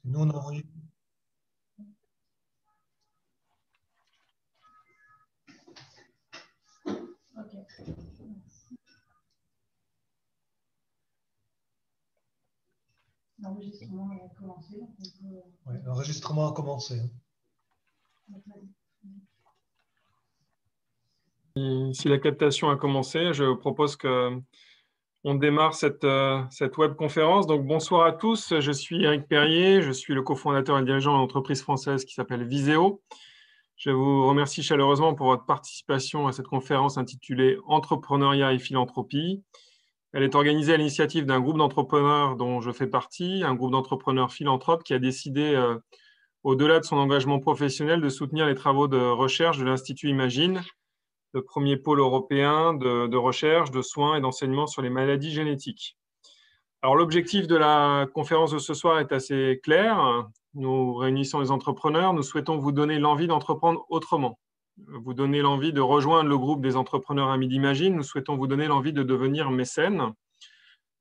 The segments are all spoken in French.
Nous, on a... L'enregistrement a commencé. Oui, l'enregistrement a commencé. Si la captation a commencé, je propose qu'on démarre cette webconférence. Donc, bonsoir à tous, je suis Éric Perrier, je suis le cofondateur et le dirigeant de l'entreprise française qui s'appelle Viséo. Je vous remercie chaleureusement pour votre participation à cette conférence intitulée « Entrepreneuriat et philanthropie ». Elle est organisée à l'initiative d'un groupe d'entrepreneurs dont je fais partie, un groupe d'entrepreneurs philanthropes qui a décidé, au-delà de son engagement professionnel, de soutenir les travaux de recherche de l'Institut Imagine, le premier pôle européen de recherche, de soins et d'enseignement sur les maladies génétiques. Alors, l'objectif de la conférence de ce soir est assez clair. Nous réunissons les entrepreneurs. Nous souhaitons vous donner l'envie d'entreprendre autrement, vous donner l'envie de rejoindre le groupe des entrepreneurs amis d'Imagine. Nous souhaitons vous donner l'envie de devenir mécène.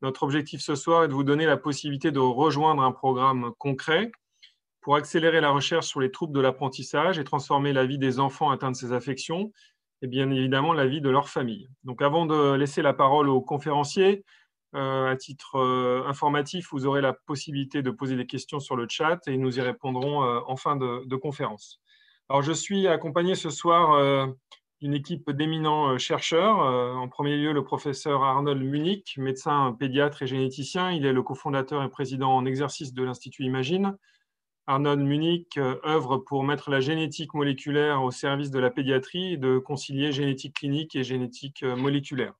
Notre objectif ce soir est de vous donner la possibilité de rejoindre un programme concret pour accélérer la recherche sur les troubles de l'apprentissage et transformer la vie des enfants atteints de ces affections et bien évidemment la vie de leur famille. Donc avant de laisser la parole aux conférenciers, à titre informatif, vous aurez la possibilité de poser des questions sur le chat et nous y répondrons en fin de conférence. Alors je suis accompagné ce soir d'une équipe d'éminents chercheurs. En premier lieu, le professeur Arnold Munich, médecin pédiatre et généticien. Il est le cofondateur et président en exercice de l'Institut Imagine. Arnold Munich œuvre pour mettre la génétique moléculaire au service de la pédiatrie et de concilier génétique clinique et génétique moléculaire.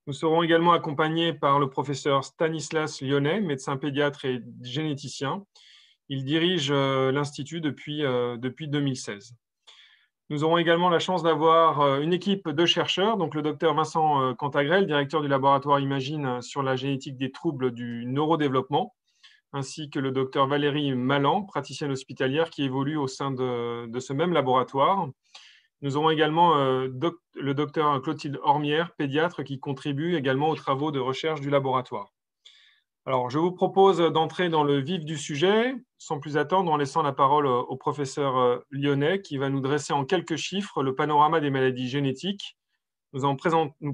Nous serons également accompagnés par le professeur Stanislas Lyonnet, médecin pédiatre et généticien. Il dirige l'Institut depuis 2016. Nous aurons également la chance d'avoir une équipe de chercheurs, donc le docteur Vincent Cantagrel, directeur du laboratoire Imagine sur la génétique des troubles du neurodéveloppement, ainsi que le docteur Valérie Malan, praticienne hospitalière qui évolue au sein de ce même laboratoire. Nous aurons également le docteur Clotilde Ormière, pédiatre, qui contribue également aux travaux de recherche du laboratoire. Alors, je vous propose d'entrer dans le vif du sujet, sans plus attendre, en laissant la parole au professeur Lyonnet, qui va nous dresser en quelques chiffres le panorama des maladies génétiques, nous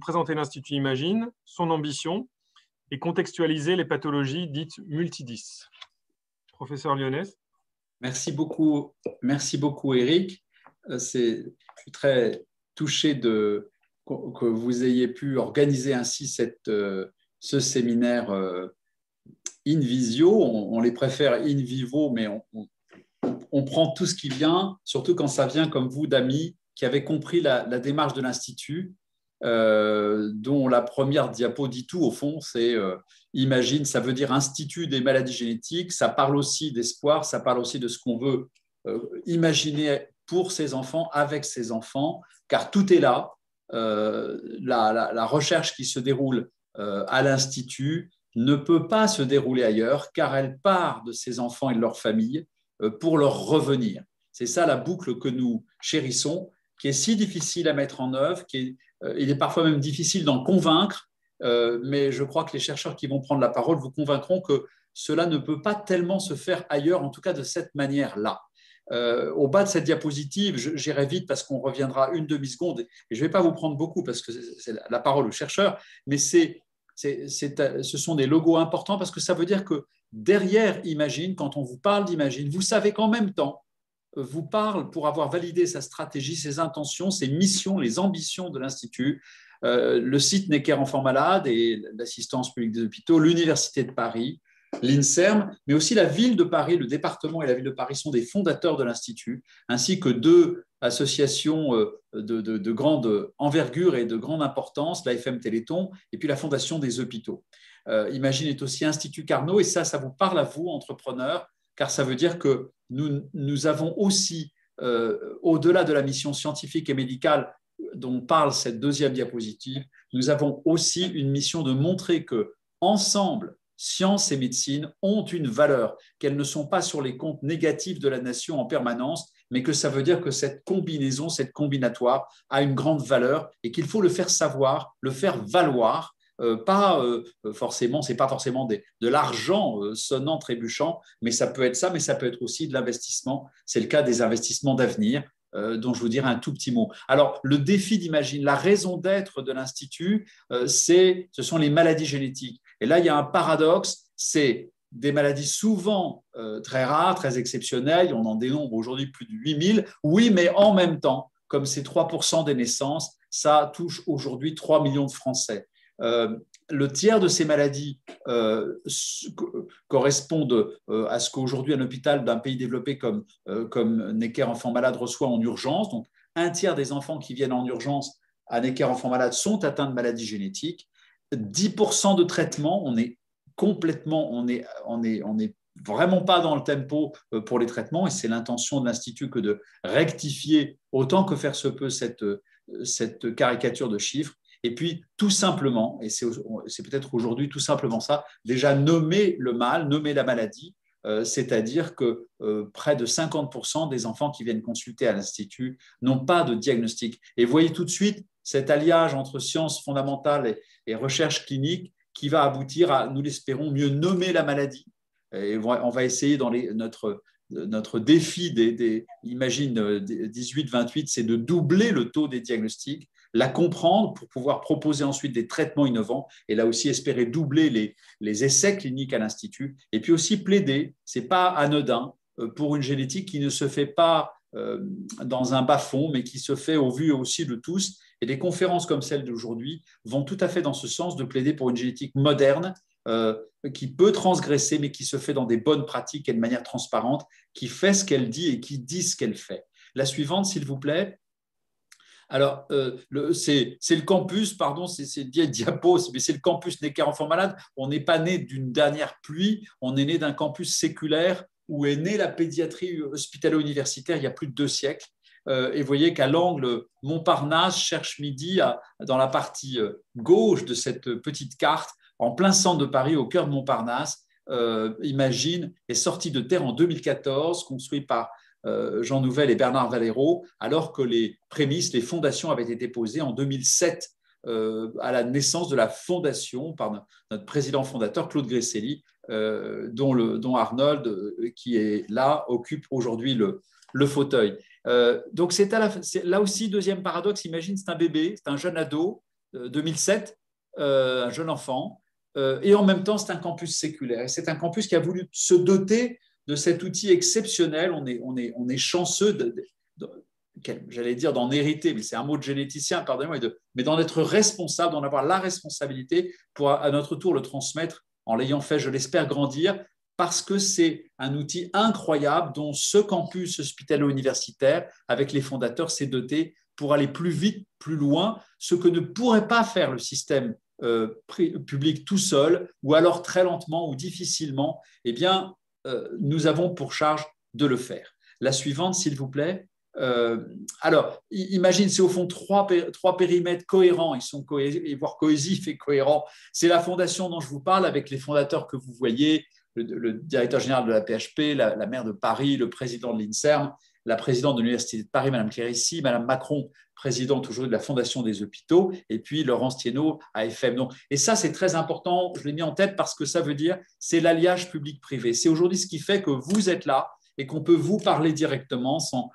présenter l'Institut Imagine, son ambition, et contextualiser les pathologies dites multidis. Professeur Lyonnet. Merci beaucoup, Éric. Je suis très touché que vous ayez pu organiser ainsi ce séminaire in visio. On les préfère in vivo, mais on prend tout ce qui vient, surtout quand ça vient comme vous, d'amis qui avaient compris la démarche de l'Institut. Dont la première diapo dit tout au fond, c'est Imagine, ça veut dire Institut des maladies génétiques, ça parle aussi d'espoir, ça parle aussi de ce qu'on veut imaginer pour ses enfants, avec ses enfants, car tout est là. La recherche qui se déroule à l'Institut ne peut pas se dérouler ailleurs, car elle part de ses enfants et de leur famille pour leur revenir. C'est ça la boucle que nous chérissons, qui est si difficile à mettre en œuvre, il est parfois même difficile d'en convaincre, mais je crois que les chercheurs qui vont prendre la parole vous convaincront que cela ne peut pas tellement se faire ailleurs, en tout cas de cette manière-là. Au bas de cette diapositive, j'irai vite parce qu'on reviendra une demi-seconde, et je ne vais pas vous prendre beaucoup parce que c'est la parole aux chercheurs, mais ce sont des logos importants parce que ça veut dire que derrière Imagine, quand on vous parle d'Imagine, vous savez qu'en même temps, vous parle pour avoir validé sa stratégie, ses intentions, ses missions, les ambitions de l'Institut. Le site Necker Enfants Malades et l'assistance publique des hôpitaux, l'Université de Paris, l'INSERM, mais aussi la ville de Paris, le département et la ville de Paris sont des fondateurs de l'Institut, ainsi que deux associations de grande envergure et de grande importance, l'AFM Téléthon et puis la Fondation des hôpitaux. Imagine est aussi Institut Carnot, et ça vous parle à vous, entrepreneurs, car ça veut dire que nous avons aussi, au-delà de la mission scientifique et médicale dont parle cette deuxième diapositive, nous avons aussi une mission de montrer que, ensemble, science et médecine ont une valeur, qu'elles ne sont pas sur les comptes négatifs de la nation en permanence, mais que ça veut dire que cette combinaison, cette combinatoire a une grande valeur et qu'il faut le faire savoir, le faire valoir pas forcément, c'est pas forcément de l'argent sonnant, trébuchant, mais ça peut être ça, mais ça peut être aussi de l'investissement. C'est le cas des investissements d'avenir, dont je vous dirai un tout petit mot. Alors, le défi d'Imagine, la raison d'être de l'Institut, ce sont les maladies génétiques. Et là, il y a un paradoxe, c'est des maladies souvent très rares, très exceptionnelles. On en dénombre aujourd'hui plus de 8000. Oui, mais en même temps, comme c'est 3% des naissances, ça touche aujourd'hui 3 millions de Français. Le tiers de ces maladies correspondent à ce qu'aujourd'hui un hôpital d'un pays développé comme Necker Enfants Malades reçoit en urgence. Donc, un tiers des enfants qui viennent en urgence à Necker Enfants Malades sont atteints de maladies génétiques. 10% de traitement, on est vraiment pas dans le tempo pour les traitements, et c'est l'intention de l'Institut que de rectifier autant que faire se peut cette caricature de chiffres. Et puis, tout simplement, et c'est peut-être aujourd'hui tout simplement ça, déjà nommer le mal, nommer la maladie, c'est-à-dire que près de 50% des enfants qui viennent consulter à l'Institut n'ont pas de diagnostic. Et vous voyez tout de suite cet alliage entre sciences fondamentales et recherche clinique qui va aboutir à, nous l'espérons, mieux nommer la maladie. Et on va essayer dans notre défi Imagine 18-28, c'est de doubler le taux des diagnostics, la comprendre pour pouvoir proposer ensuite des traitements innovants et là aussi espérer doubler les essais cliniques à l'Institut et puis aussi plaider, ce n'est pas anodin, pour une génétique qui ne se fait pas dans un bas-fond mais qui se fait au vu aussi de tous. Et des conférences comme celle d'aujourd'hui vont tout à fait dans ce sens de plaider pour une génétique moderne qui peut transgresser mais qui se fait dans des bonnes pratiques et de manière transparente, qui fait ce qu'elle dit et qui dit ce qu'elle fait. La suivante, s'il vous plaît. Alors, c'est le campus, pardon, c'est diapo, mais c'est le campus Necker Enfants Malades. On n'est pas né d'une dernière pluie, on est né d'un campus séculaire où est née la pédiatrie hospitalo-universitaire il y a plus de 2 siècles. Et vous voyez qu'à l'angle Montparnasse, Cherche-Midi, dans la partie gauche de cette petite carte, en plein centre de Paris, au cœur de Montparnasse, Imagine est sorti de terre en 2014, construit par Jean Nouvel et Bernard Valero, alors que les prémices, les fondations avaient été posées en 2007 à la naissance de la fondation par notre président fondateur Claude Gresselli, dont Arnold, qui est là, occupe aujourd'hui le fauteuil. Donc c'est là aussi, deuxième paradoxe, Imagine, c'est un bébé, c'est un jeune ado, 2007, un jeune enfant, et en même temps c'est un campus séculaire. Et c'est un campus qui a voulu se doter de cet outil exceptionnel. On est chanceux, j'allais dire d'en hériter, mais c'est un mot de généticien, pardonnez-moi, mais d'en être responsable, d'en avoir la responsabilité pour à notre tour le transmettre en l'ayant fait, je l'espère, grandir, parce que c'est un outil incroyable dont ce campus hospitalo-universitaire, avec les fondateurs, s'est doté pour aller plus vite, plus loin, ce que ne pourrait pas faire le système public tout seul, ou alors très lentement ou difficilement. Eh bien, nous avons pour charge de le faire. La suivante, s'il vous plaît. Alors, Imagine, c'est au fond trois périmètres cohérents, ils sont voire cohésifs et cohérents. C'est la fondation dont je vous parle, avec les fondateurs que vous voyez, le directeur général de la PHP, la maire de Paris, le président de l'INSERM, la présidente de l'Université de Paris, Madame Clérici, Madame Macron, présidente aujourd'hui de la Fondation des hôpitaux, et puis Laurence Thienot, AFM. Donc, et ça, c'est très important, je l'ai mis en tête parce que ça veut dire, c'est l'alliage public-privé. C'est aujourd'hui ce qui fait que vous êtes là et qu'on peut vous parler directement sans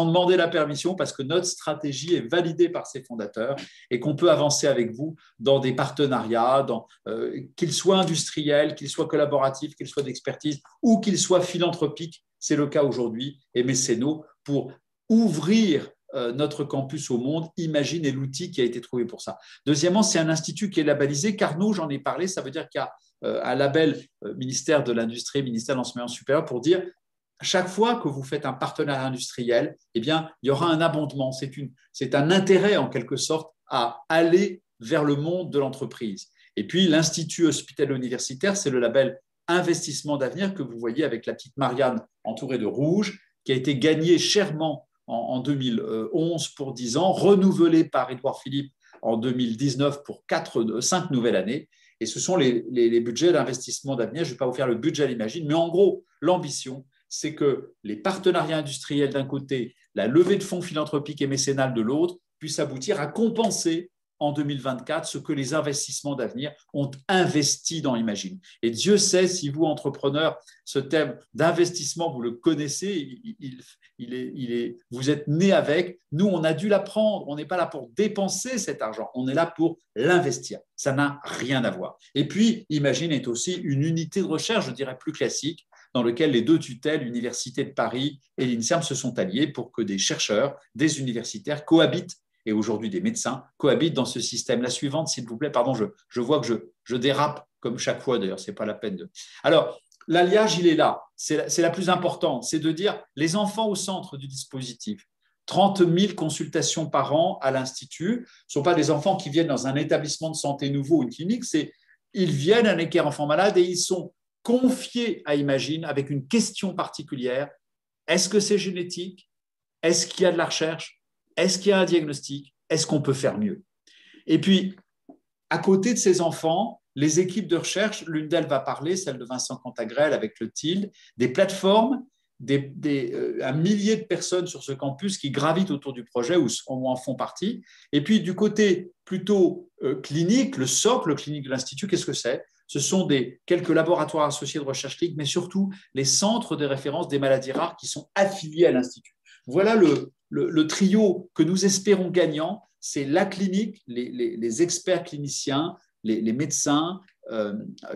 demander la permission, parce que notre stratégie est validée par ses fondateurs et qu'on peut avancer avec vous dans des partenariats, qu'ils soient industriels, qu'ils soient collaboratifs, qu'ils soient d'expertise ou qu'ils soient philanthropiques. C'est le cas aujourd'hui, et mécénaux, pour ouvrir notre campus au monde. Imagine est l'outil qui a été trouvé pour ça. Deuxièmement, c'est un institut qui est labellisé. Carnot, j'en ai parlé, ça veut dire qu'il y a un label ministère de l'Industrie, ministère de l'Enseignement supérieur, pour dire chaque fois que vous faites un partenariat industriel, eh bien, il y aura un abondement. C'est un intérêt, en quelque sorte, à aller vers le monde de l'entreprise. Et puis, l'Institut hospitalo-universitaire, c'est le label investissement d'avenir que vous voyez avec la petite Marianne entourée de rouge, qui a été gagné chèrement en 2011 pour 10 ans, renouvelé par Édouard Philippe en 2019 pour 5 nouvelles années. Et ce sont les budgets d'investissement d'avenir. Je ne vais pas vous faire le budget à l'Imagine, mais en gros, l'ambition, c'est que les partenariats industriels d'un côté, la levée de fonds philanthropiques et mécénales de l'autre, puissent aboutir à compenser en 2024 ce que les investissements d'avenir ont investi dans Imagine. Et Dieu sait si vous, entrepreneurs, ce thème d'investissement, vous le connaissez, vous êtes nés avec. Nous, on a dû l'apprendre. On n'est pas là pour dépenser cet argent, on est là pour l'investir. Ça n'a rien à voir. Et puis, Imagine est aussi une unité de recherche, je dirais plus classique, dans lequel les deux tutelles, l'Université de Paris et l'INSERM, se sont alliés pour que des chercheurs, des universitaires cohabitent, et aujourd'hui des médecins, cohabitent dans ce système. La suivante, s'il vous plaît, pardon, je vois que je dérape comme chaque fois, d'ailleurs, ce n'est pas la peine de… Alors, l'alliage, il est là, c'est la plus importante, c'est de dire les enfants au centre du dispositif. 30 000 consultations par an à l'Institut. Ce ne sont pas des enfants qui viennent dans un établissement de santé nouveau ou une clinique, ils viennent à Necker Enfants Malades et ils sont confiés à Imagine avec une question particulière. Est-ce que c'est génétique? Est-ce qu'il y a de la recherche? Est-ce qu'il y a un diagnostic? Est-ce qu'on peut faire mieux? Et puis, à côté de ces enfants, les équipes de recherche, l'une d'elles va parler, celle de Vincent Cantagrel avec le TILD, des plateformes, un millier de personnes sur ce campus qui gravitent autour du projet ou en font partie. Et puis, du côté plutôt clinique, le socle clinique de l'Institut, qu'est-ce que c'est? Ce sont quelques laboratoires associés de recherche clinique, mais surtout les centres de référence des maladies rares qui sont affiliés à l'Institut. Voilà le trio que nous espérons gagnant, c'est la clinique, les experts cliniciens, les médecins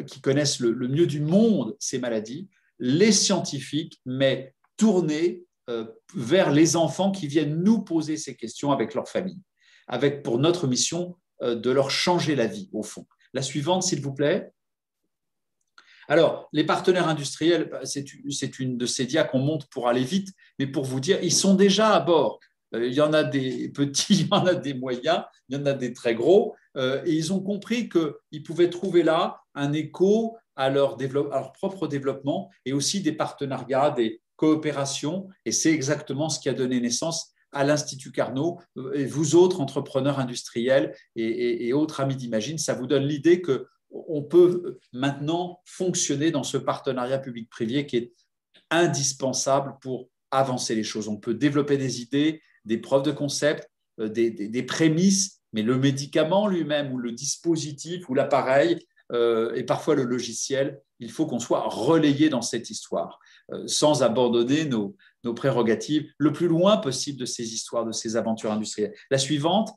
qui connaissent le mieux du monde ces maladies, les scientifiques, mais tournés vers les enfants qui viennent nous poser ces questions avec leur famille, avec pour notre mission de leur changer la vie, au fond. La suivante, s'il vous plaît. Alors, les partenaires industriels, c'est une de ces dias qu'on monte pour aller vite, mais pour vous dire, ils sont déjà à bord. Il y en a des petits, il y en a des moyens, il y en a des très gros, et ils ont compris qu'ils pouvaient trouver là un écho à leur propre développement et aussi des partenariats, des coopérations, et c'est exactement ce qui a donné naissance à l'Institut Carnot. Et vous autres, entrepreneurs industriels et autres amis d'Imagine, ça vous donne l'idée qu'on peut maintenant fonctionner dans ce partenariat public-privé qui est indispensable pour avancer les choses. On peut développer des idées, des preuves de concept, des prémices, mais le médicament lui-même ou le dispositif ou l'appareil et parfois le logiciel, il faut qu'on soit relayé dans cette histoire sans abandonner nos prérogatives le plus loin possible de ces histoires, de ces aventures industrielles. La suivante,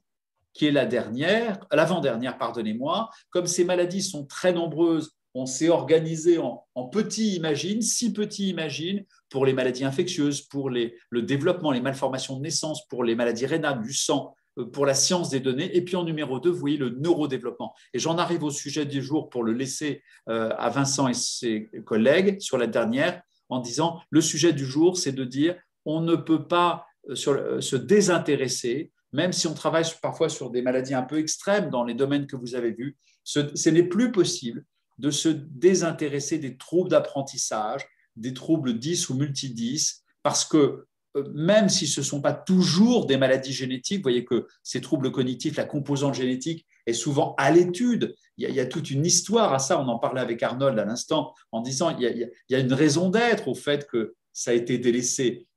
qui est l'avant-dernière, pardonnez-moi, comme ces maladies sont très nombreuses, on s'est organisé en petits Imagine, 6 petits Imagine pour les maladies infectieuses, pour le développement, les malformations de naissance, pour les maladies rénales, du sang, pour la science des données. Et puis en numéro 2, vous voyez le neurodéveloppement. Et j'en arrive au sujet du jour pour le laisser à Vincent et ses collègues sur la dernière, en disant le sujet du jour, c'est de dire on ne peut pas se désintéresser, même si on travaille parfois sur des maladies un peu extrêmes dans les domaines que vous avez vus, ce n'est plus possible de se désintéresser des troubles d'apprentissage, des troubles 10 ou multi-10, parce que même si ce ne sont pas toujours des maladies génétiques, vous voyez que ces troubles cognitifs, la composante génétique est souvent à l'étude. Il y a toute une histoire à ça, on en parlait avec Arnold à l'instant, en disant il y a une raison d'être au fait que ça a été délaissé.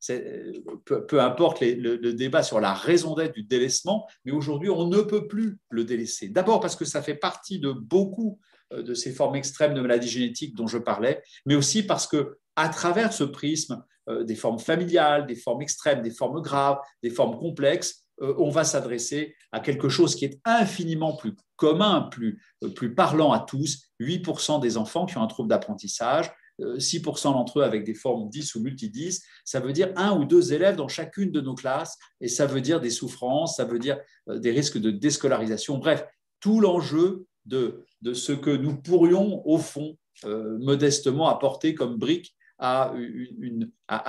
Peu importe le débat sur la raison d'être du délaissement, mais aujourd'hui, on ne peut plus le délaisser. D'abord parce que ça fait partie de beaucoup de ces formes extrêmes de maladies génétiques dont je parlais, mais aussi parce qu'à travers ce prisme, des formes familiales, des formes extrêmes, des formes graves, des formes complexes, on va s'adresser à quelque chose qui est infiniment plus commun, plus parlant à tous. 8% des enfants qui ont un trouble d'apprentissage, 6% d'entre eux avec des formes 10 ou multi-10, ça veut dire 1 ou 2 élèves dans chacune de nos classes, et ça veut dire des souffrances, ça veut dire des risques de déscolarisation. Bref, tout l'enjeu de ce que nous pourrions, au fond, modestement apporter comme brique à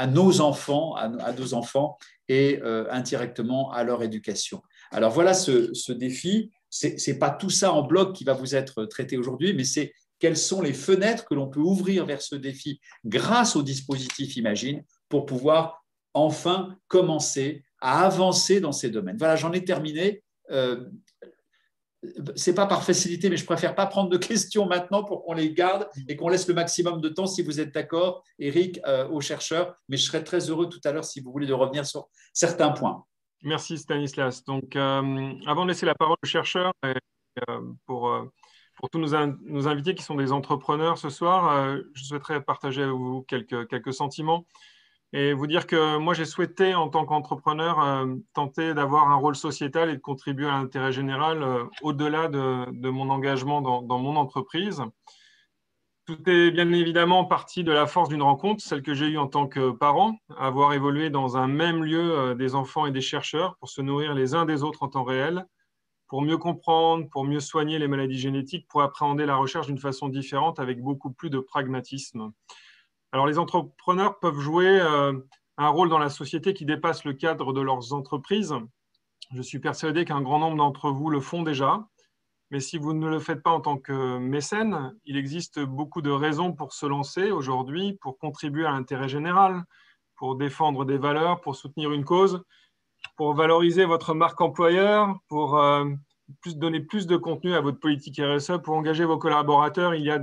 nos enfants, à nos enfants et indirectement à leur éducation. Alors voilà ce défi. Ce n'est pas tout ça en bloc qui va vous être traité aujourd'hui, mais c'est quelles sont les fenêtres que l'on peut ouvrir vers ce défi grâce au dispositif Imagine pour pouvoir enfin commencer à avancer dans ces domaines. Voilà, j'en ai terminé. Ce n'est pas par facilité, mais je préfère pas prendre de questions maintenant pour qu'on les garde et qu'on laisse le maximum de temps, si vous êtes d'accord, Eric, aux chercheurs. Mais je serais très heureux tout à l'heure, si vous voulez, de revenir sur certains points. Merci Stanislas. Donc, avant de laisser la parole aux chercheurs, et, pour tous nos invités qui sont des entrepreneurs ce soir, je souhaiterais partager avec vous quelques sentiments et vous dire que moi, j'ai souhaité, en tant qu'entrepreneur, tenter d'avoir un rôle sociétal et de contribuer à l'intérêt général au-delà de mon engagement dans mon entreprise. Tout est bien évidemment parti de la force d'une rencontre, celle que j'ai eue en tant que parent, avoir évolué dans un même lieu des enfants et des chercheurs pour se nourrir les uns des autres en temps réel, pour mieux comprendre, pour mieux soigner les maladies génétiques, pour appréhender la recherche d'une façon différente avec beaucoup plus de pragmatisme. Alors les entrepreneurs peuvent jouer un rôle dans la société qui dépasse le cadre de leurs entreprises. Je suis persuadé qu'un grand nombre d'entre vous le font déjà. Mais si vous ne le faites pas en tant que mécène, il existe beaucoup de raisons pour se lancer aujourd'hui, pour contribuer à l'intérêt général, pour défendre des valeurs, pour soutenir une cause, pour valoriser votre marque employeur, pour donner plus de contenu à votre politique RSE, pour engager vos collaborateurs. Il y a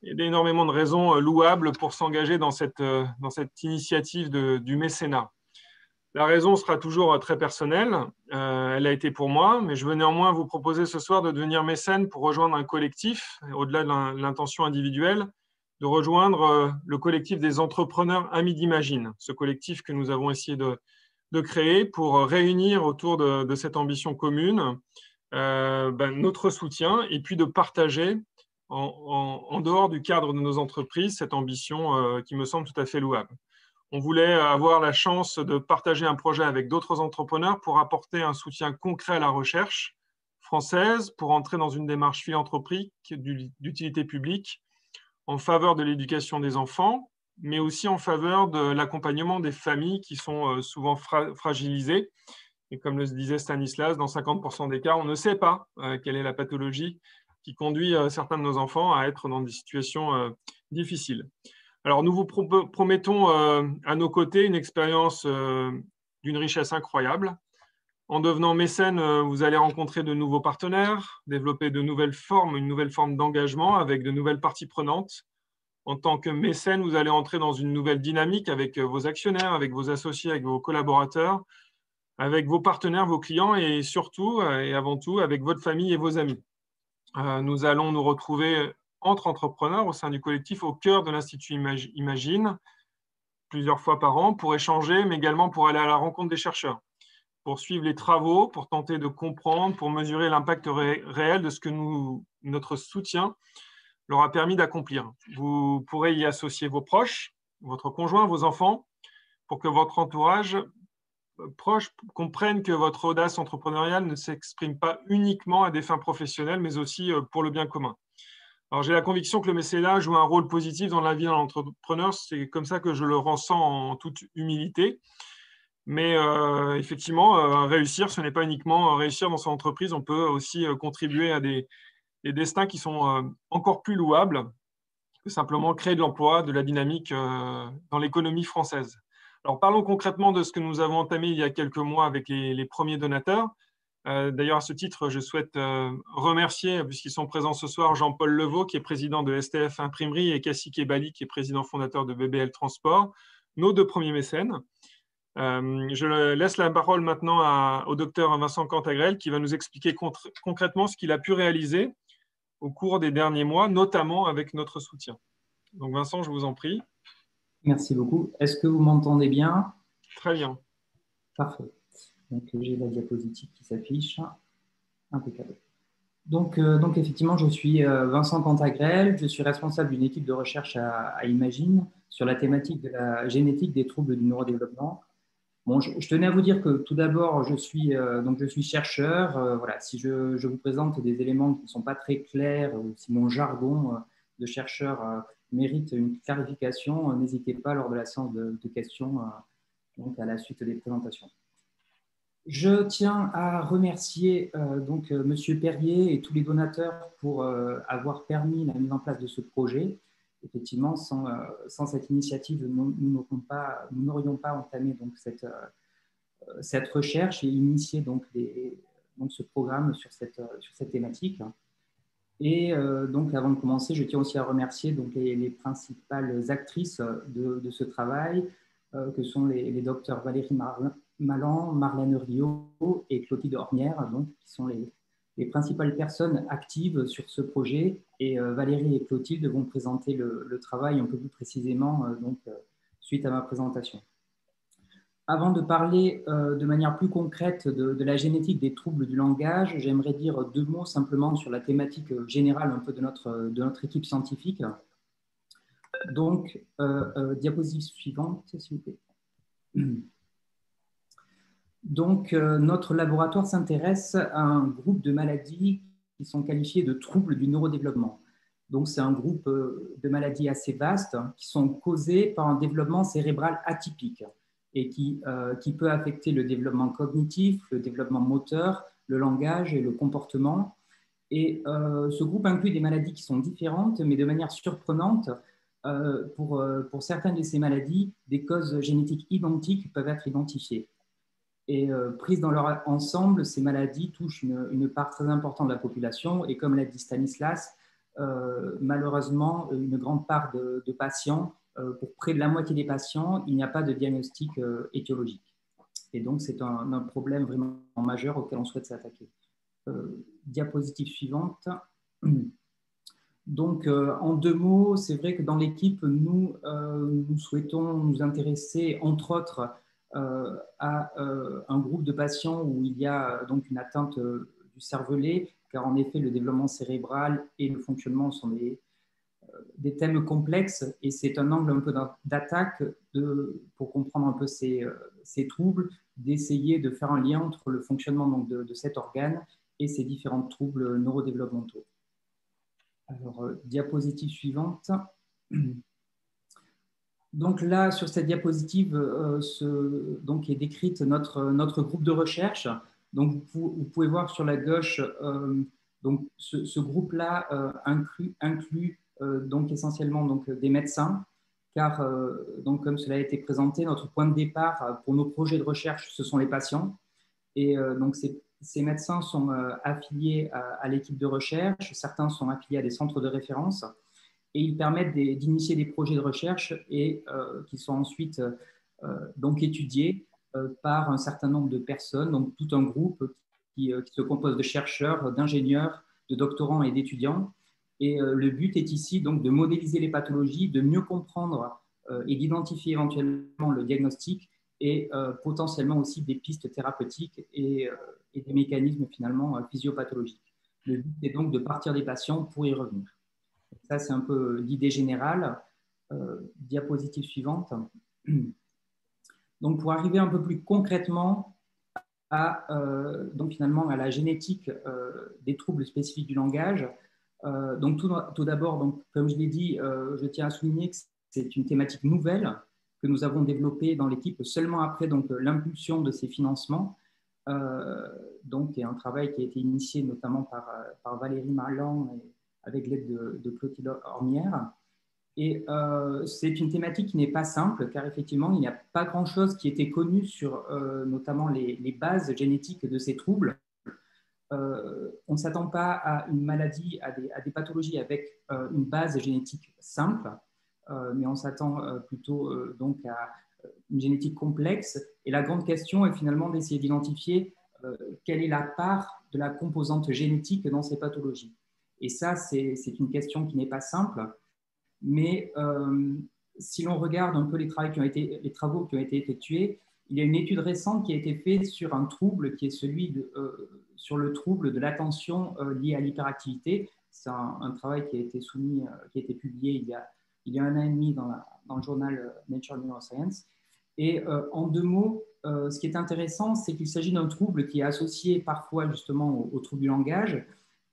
énormément de raisons louables pour s'engager dans cette initiative du mécénat. La raison sera toujours très personnelle, elle a été pour moi, mais je veux néanmoins vous proposer ce soir de devenir mécène pour rejoindre un collectif, au-delà de l'intention individuelle, de rejoindre le collectif des entrepreneurs Amis d'Imagine, ce collectif que nous avons essayé de créer pour réunir autour de cette ambition commune notre soutien et puis de partager en dehors du cadre de nos entreprises cette ambition qui me semble tout à fait louable. On voulait avoir la chance de partager un projet avec d'autres entrepreneurs pour apporter un soutien concret à la recherche française, pour entrer dans une démarche philanthropique d'utilité publique en faveur de l'éducation des enfants, mais aussi en faveur de l'accompagnement des familles qui sont souvent fragilisées. Et comme le disait Stanislas, dans 50% des cas, on ne sait pas quelle est la pathologie qui conduit certains de nos enfants à être dans des situations difficiles. Alors, nous vous promettons à nos côtés une expérience d'une richesse incroyable. En devenant mécène, vous allez rencontrer de nouveaux partenaires, développer une nouvelle forme d'engagement avec de nouvelles parties prenantes. En tant que mécène, vous allez entrer dans une nouvelle dynamique avec vos actionnaires, avec vos associés, avec vos collaborateurs, avec vos partenaires, vos clients et surtout et avant tout avec votre famille et vos amis. Nous allons nous retrouver entre entrepreneurs au sein du collectif au cœur de l'Institut Imagine, plusieurs fois par an, pour échanger, mais également pour aller à la rencontre des chercheurs, pour suivre les travaux, pour tenter de comprendre, pour mesurer l'impact réel de ce que notre soutien leur a permis d'accomplir. Vous pourrez y associer vos proches, votre conjoint, vos enfants, pour que votre entourage proche comprenne que votre audace entrepreneuriale ne s'exprime pas uniquement à des fins professionnelles, mais aussi pour le bien commun. Alors, j'ai la conviction que le mécénat joue un rôle positif dans la vie d'un entrepreneur. C'est comme ça que je le ressens en toute humilité. Mais effectivement, réussir, ce n'est pas uniquement réussir dans son entreprise. On peut aussi contribuer à des destins qui sont encore plus louables que simplement créer de l'emploi, de la dynamique dans l'économie française. Alors, parlons concrètement de ce que nous avons entamé il y a quelques mois avec les premiers donateurs. D'ailleurs, à ce titre, je souhaite remercier, puisqu'ils sont présents ce soir, Jean-Paul Levaux, qui est président de STF Imprimerie, et Cassie Kebali, qui est président fondateur de BBL Transport, nos deux premiers mécènes. Je laisse la parole maintenant au docteur Vincent Cantagrel, qui va nous expliquer concrètement ce qu'il a pu réaliser au cours des derniers mois, notamment avec notre soutien. Donc Vincent, je vous en prie. Merci beaucoup. Est-ce que vous m'entendez bien? Très bien. Parfait. Donc, j'ai la diapositive qui s'affiche. Impeccable. Donc, effectivement, je suis Vincent Cantagrel. Je suis responsable d'une équipe de recherche à Imagine sur la thématique de la génétique des troubles du neurodéveloppement. Bon, je tenais à vous dire que tout d'abord, je suis chercheur. Voilà, si je vous présente des éléments qui ne sont pas très clairs ou si mon jargon de chercheur mérite une clarification, n'hésitez pas lors de la séance de questions donc à la suite des présentations. Je tiens à remercier Monsieur Perrier et tous les donateurs pour avoir permis la mise en place de ce projet. Effectivement, sans cette initiative, nous n'aurions pas entamé donc, cette recherche et initié donc, ce programme sur cette thématique. Et donc, avant de commencer, je tiens aussi à remercier donc, les principales actrices de ce travail. que sont les docteurs Valérie Malan, Marlène Riot et Clotilde Ormière, donc, qui sont les principales personnes actives sur ce projet. Et Valérie et Clotilde vont présenter le travail un peu plus précisément suite à ma présentation. Avant de parler de manière plus concrète de la génétique des troubles du langage, j'aimerais dire 2 mots simplement sur la thématique générale un peu de notre équipe scientifique. Donc, diapositive suivante, s'il vous plaît. Donc, notre laboratoire s'intéresse à un groupe de maladies qui sont qualifiées de troubles du neurodéveloppement. Donc, c'est un groupe de maladies assez vaste qui sont causées par un développement cérébral atypique et qui peut affecter le développement cognitif, le développement moteur, le langage et le comportement. Et ce groupe inclut des maladies qui sont différentes, mais de manière surprenante, pour certaines de ces maladies, des causes génétiques identiques peuvent être identifiées. Et prises dans leur ensemble, ces maladies touchent une part très importante de la population. Et comme l'a dit Stanislas, malheureusement, une grande part de patients, pour près de la moitié des patients, il n'y a pas de diagnostic étiologique. Et donc, c'est un problème vraiment majeur auquel on souhaite s'attaquer. Diapositive suivante. Donc, en 2 mots, c'est vrai que dans l'équipe, nous souhaitons nous intéresser, entre autres, à un groupe de patients où il y a donc une atteinte du cervelet, car en effet, le développement cérébral et le fonctionnement sont des thèmes complexes et c'est un angle un peu d'attaque pour comprendre un peu ces troubles, d'essayer de faire un lien entre le fonctionnement donc, de cet organe et ces différents troubles neurodéveloppementaux. Alors, diapositive suivante. Donc là, sur cette diapositive, donc est décrite notre groupe de recherche. Donc, vous pouvez voir sur la gauche, donc ce groupe-là inclut donc essentiellement donc, des médecins, car donc, comme cela a été présenté, notre point de départ pour nos projets de recherche, ce sont les patients. Et donc, ces médecins sont affiliés à l'équipe de recherche, certains sont affiliés à des centres de référence, et ils permettent d'initier des projets de recherche et qui sont ensuite donc étudiés par un certain nombre de personnes, donc tout un groupe qui se compose de chercheurs, d'ingénieurs, de doctorants et d'étudiants. Et le but est ici donc de modéliser les pathologies, de mieux comprendre et d'identifier éventuellement le diagnostic et potentiellement aussi des pistes thérapeutiques et des mécanismes finalement physiopathologiques. Le but est donc de partir des patients pour y revenir. Ça, c'est un peu l'idée générale. Diapositive suivante. Donc, pour arriver un peu plus concrètement donc finalement à la génétique des troubles spécifiques du langage, donc tout d'abord, donc, comme je l'ai dit, je tiens à souligner que c'est une thématique nouvelle que nous avons développée dans l'équipe seulement après l'impulsion de ces financements. Donc, il y a un travail qui a été initié notamment par Valérie Malan avec l'aide de Clotilde Ormière. Et c'est une thématique qui n'est pas simple, car effectivement, il n'y a pas grand-chose qui était connu sur notamment les bases génétiques de ces troubles. On ne s'attend pas à une maladie, à des pathologies avec une base génétique simple, mais on s'attend plutôt donc à une génétique complexe. Et la grande question est finalement d'essayer d'identifier quelle est la part de la composante génétique dans ces pathologies. Et ça, c'est une question qui n'est pas simple, mais si l'on regarde un peu les travaux qui ont été effectués, il y a une étude récente qui a été faite sur un trouble qui est sur le trouble de l'attention lié à l'hyperactivité. C'est un travail qui a été qui a été publié il y a 1 an et demi dans le journal Nature Neuroscience. Et en 2 mots, ce qui est intéressant, c'est qu'il s'agit d'un trouble qui est associé parfois justement au trouble du langage.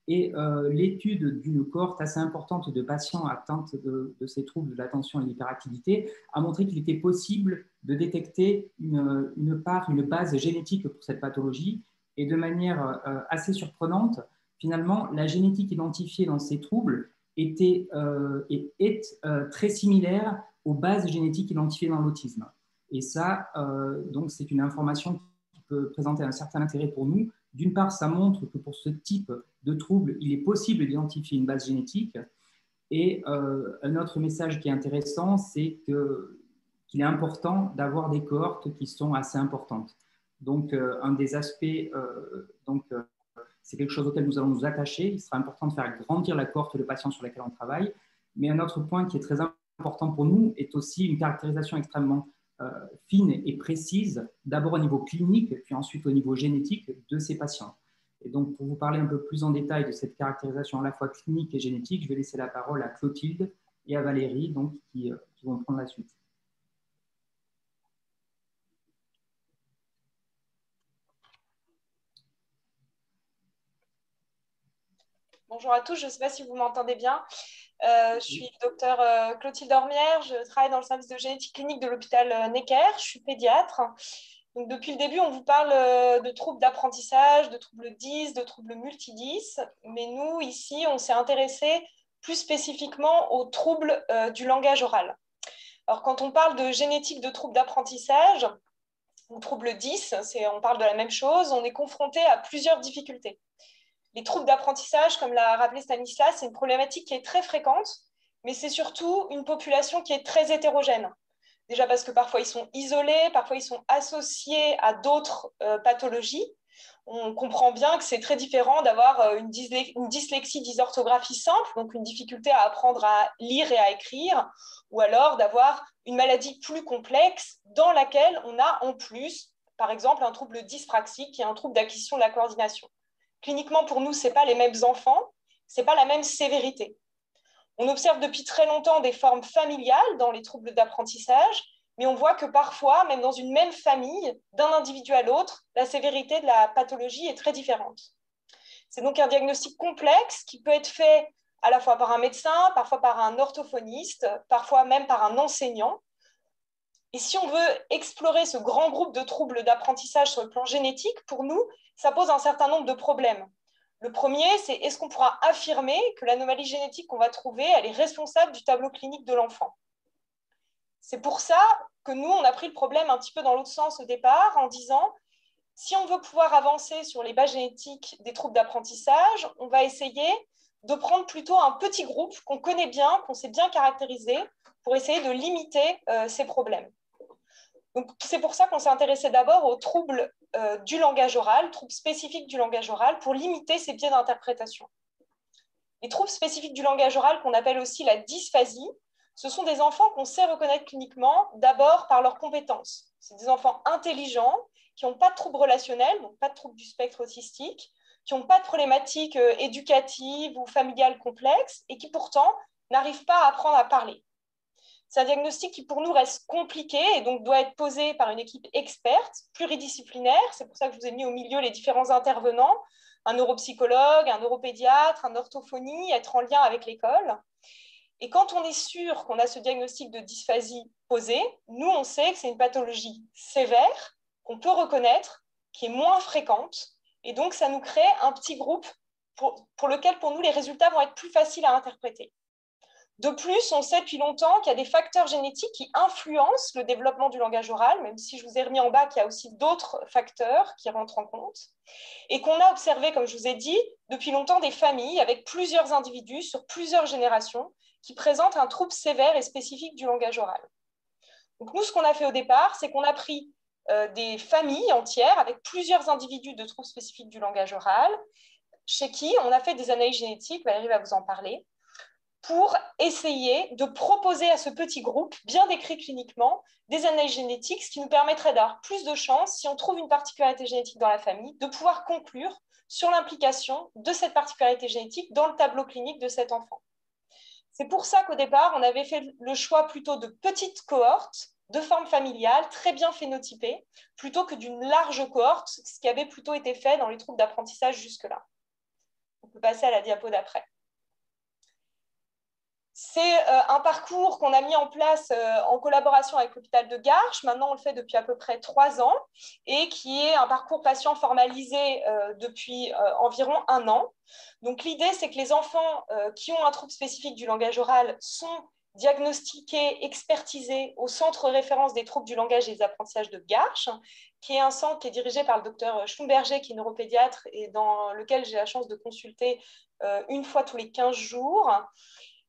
Et l'étude d'une cohorte assez importante de patients atteints de ces troubles de l'attention et de l'hyperactivité a montré qu'il était possible de détecter une base génétique pour cette pathologie. Et de manière assez surprenante, finalement, la génétique identifiée dans ces troubles est très similaire aux bases génétiques identifiées dans l'autisme. Et ça, donc, c'est une information qui peut présenter un certain intérêt pour nous. D'une part, ça montre que pour ce type de trouble, il est possible d'identifier une base génétique. Et un autre message qui est intéressant, c'est qu'il qu'il est important d'avoir des cohortes qui sont assez importantes. Donc, un des aspects, c'est quelque chose auquel nous allons nous attacher. Il sera important de faire grandir la cohorte de patients sur laquelle on travaille. Mais un autre point qui est très important pour nous est aussi une caractérisation extrêmement fine et précise, d'abord au niveau clinique, puis ensuite au niveau génétique de ces patients. Et donc, pour vous parler un peu plus en détail de cette caractérisation à la fois clinique et génétique, je vais laisser la parole à Clotilde et à Valérie, donc, qui vont prendre la suite. Bonjour à tous, je ne sais pas si vous m'entendez bien. Je suis docteur Clotilde Ormière, je travaille dans le service de génétique clinique de l'hôpital Necker, je suis pédiatre. Donc, depuis le début, on vous parle de troubles d'apprentissage, de troubles 10, de troubles multi-10, mais nous, ici, on s'est intéressé plus spécifiquement aux troubles du langage oral. Alors, quand on parle de génétique de troubles d'apprentissage, ou troubles 10, on parle de la même chose, on est confronté à plusieurs difficultés. Les troubles d'apprentissage, comme l'a rappelé Stanislas, c'est une problématique qui est très fréquente, mais c'est surtout une population qui est très hétérogène. Déjà parce que parfois ils sont isolés, parfois ils sont associés à d'autres pathologies. On comprend bien que c'est très différent d'avoir une dyslexie, dysorthographie simple, donc une difficulté à apprendre à lire et à écrire, ou alors d'avoir une maladie plus complexe dans laquelle on a en plus, par exemple, un trouble dyspraxique qui est un trouble d'acquisition de la coordination. Cliniquement, pour nous, ce n'est pas les mêmes enfants, ce n'est pas la même sévérité. On observe depuis très longtemps des formes familiales dans les troubles d'apprentissage, mais on voit que parfois, même dans une même famille, d'un individu à l'autre, la sévérité de la pathologie est très différente. C'est donc un diagnostic complexe qui peut être fait à la fois par un médecin, parfois par un orthophoniste, parfois même par un enseignant. Et si on veut explorer ce grand groupe de troubles d'apprentissage sur le plan génétique, pour nous, ça pose un certain nombre de problèmes. Le premier, c'est est-ce qu'on pourra affirmer que l'anomalie génétique qu'on va trouver, elle est responsable du tableau clinique de l'enfant? C'est pour ça que nous, on a pris le problème un petit peu dans l'autre sens au départ, en disant, si on veut pouvoir avancer sur les bases génétiques des troubles d'apprentissage, on va essayer de prendre plutôt un petit groupe qu'on connaît bien, qu'on sait bien caractériser, pour essayer de limiter ces problèmes. Donc, c'est pour ça qu'on s'est intéressé d'abord aux troubles du langage oral, troubles spécifiques du langage oral, pour limiter ces biais d'interprétation. Les troubles spécifiques du langage oral, qu'on appelle aussi la dysphasie, ce sont des enfants qu'on sait reconnaître cliniquement d'abord par leurs compétences. C'est des enfants intelligents, qui n'ont pas de troubles relationnels, donc pas de troubles du spectre autistique, qui n'ont pas de problématiques éducatives ou familiales complexes, et qui pourtant n'arrivent pas à apprendre à parler. C'est un diagnostic qui, pour nous, reste compliqué et donc doit être posé par une équipe experte, pluridisciplinaire. C'est pour ça que je vous ai mis au milieu les différents intervenants, un neuropsychologue, un neuropédiatre, un orthophonie, être en lien avec l'école. Et quand on est sûr qu'on a ce diagnostic de dysphasie posé, nous, on sait que c'est une pathologie sévère, qu'on peut reconnaître, qui est moins fréquente. Et donc, ça nous crée un petit groupe pour lequel, pour nous, les résultats vont être plus faciles à interpréter. De plus, on sait depuis longtemps qu'il y a des facteurs génétiques qui influencent le développement du langage oral, même si je vous ai remis en bas qu'il y a aussi d'autres facteurs qui rentrent en compte, et qu'on a observé, comme je vous ai dit, depuis longtemps des familles avec plusieurs individus sur plusieurs générations qui présentent un trouble sévère et spécifique du langage oral. Donc nous, ce qu'on a fait au départ, c'est qu'on a pris des familles entières avec plusieurs individus de troubles spécifiques du langage oral, chez qui on a fait des analyses génétiques, Valérie va vous en parler, pour essayer de proposer à ce petit groupe, bien décrit cliniquement, des analyses génétiques, ce qui nous permettrait d'avoir plus de chances, si on trouve une particularité génétique dans la famille, de pouvoir conclure sur l'implication de cette particularité génétique dans le tableau clinique de cet enfant. C'est pour ça qu'au départ, on avait fait le choix plutôt de petites cohortes, de forme familiale, très bien phénotypées, plutôt que d'une large cohorte, ce qui avait plutôt été fait dans les troubles d'apprentissage jusque-là. On peut passer à la diapo d'après. C'est un parcours qu'on a mis en place en collaboration avec l'hôpital de Garches. Maintenant, on le fait depuis à peu près 3 ans et qui est un parcours patient formalisé depuis environ 1 an. Donc, l'idée, c'est que les enfants qui ont un trouble spécifique du langage oral sont diagnostiqués, expertisés au centre référence des troubles du langage et des apprentissages de Garches, qui est un centre qui est dirigé par le docteur Schlumberger, qui est neuropédiatre et dans lequel j'ai la chance de consulter une fois tous les 15 jours.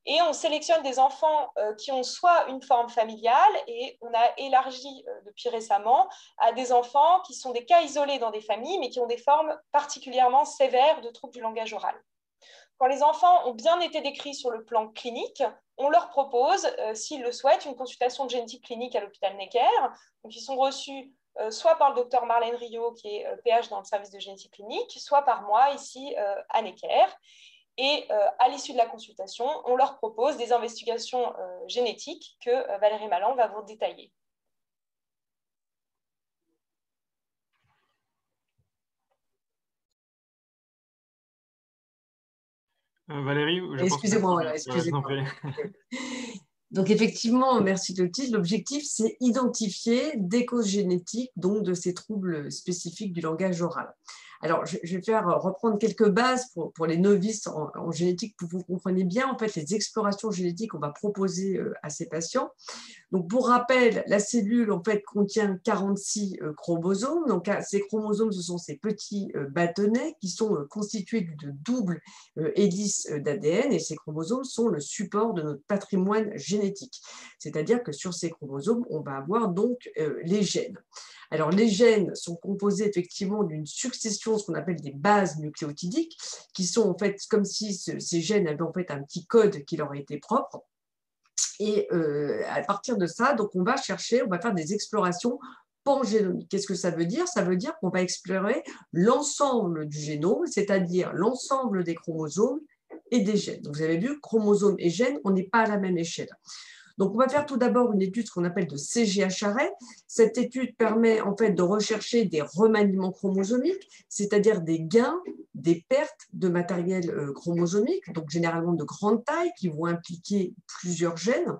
Et on sélectionne des enfants qui ont soit une forme familiale, et on a élargi depuis récemment à des enfants qui sont des cas isolés dans des familles, mais qui ont des formes particulièrement sévères de troubles du langage oral. Quand les enfants ont bien été décrits sur le plan clinique, on leur propose, s'ils le souhaitent, une consultation de génétique clinique à l'hôpital Necker. Donc, ils sont reçus soit par le docteur Marlène Rio, qui est PH dans le service de génétique clinique, soit par moi, ici à Necker. Et à l'issue de la consultation, on leur propose des investigations génétiques que Valérie Malan va vous détailler. Valérie, excusez-moi, voilà, excusez-moi. Donc effectivement, merci Clotilde. L'objectif, c'est identifier des causes génétiques, donc de ces troubles spécifiques du langage oral. Alors, je vais reprendre quelques bases pour les novices en génétique pour que vous compreniez bien en fait les explorations génétiques qu'on va proposer à ces patients. Donc, pour rappel, la cellule en fait contient 46 chromosomes. Donc, ces chromosomes, ce sont ces petits bâtonnets qui sont constitués de doubles hélices d'ADN, et ces chromosomes sont le support de notre patrimoine génétique. C'est-à-dire que sur ces chromosomes, on va avoir donc les gènes. Alors, les gènes sont composés effectivement d'une succession, ce qu'on appelle des bases nucléotidiques, qui sont en fait comme si ces gènes avaient en fait un petit code qui leur était propre. Et à partir de ça, donc on va faire des explorations pangénomiques. Qu'est-ce que ça veut dire? Ça veut dire qu'on va explorer l'ensemble du génome, c'est-à-dire l'ensemble des chromosomes et des gènes. Donc, vous avez vu, chromosomes et gènes, on n'est pas à la même échelle. Donc, on va faire tout d'abord une étude, ce qu'on appelle de CGH-arrêt. Cette étude permet en fait de rechercher des remaniements chromosomiques, c'est-à-dire des gains, des pertes de matériel chromosomique, donc généralement de grande taille, qui vont impliquer plusieurs gènes.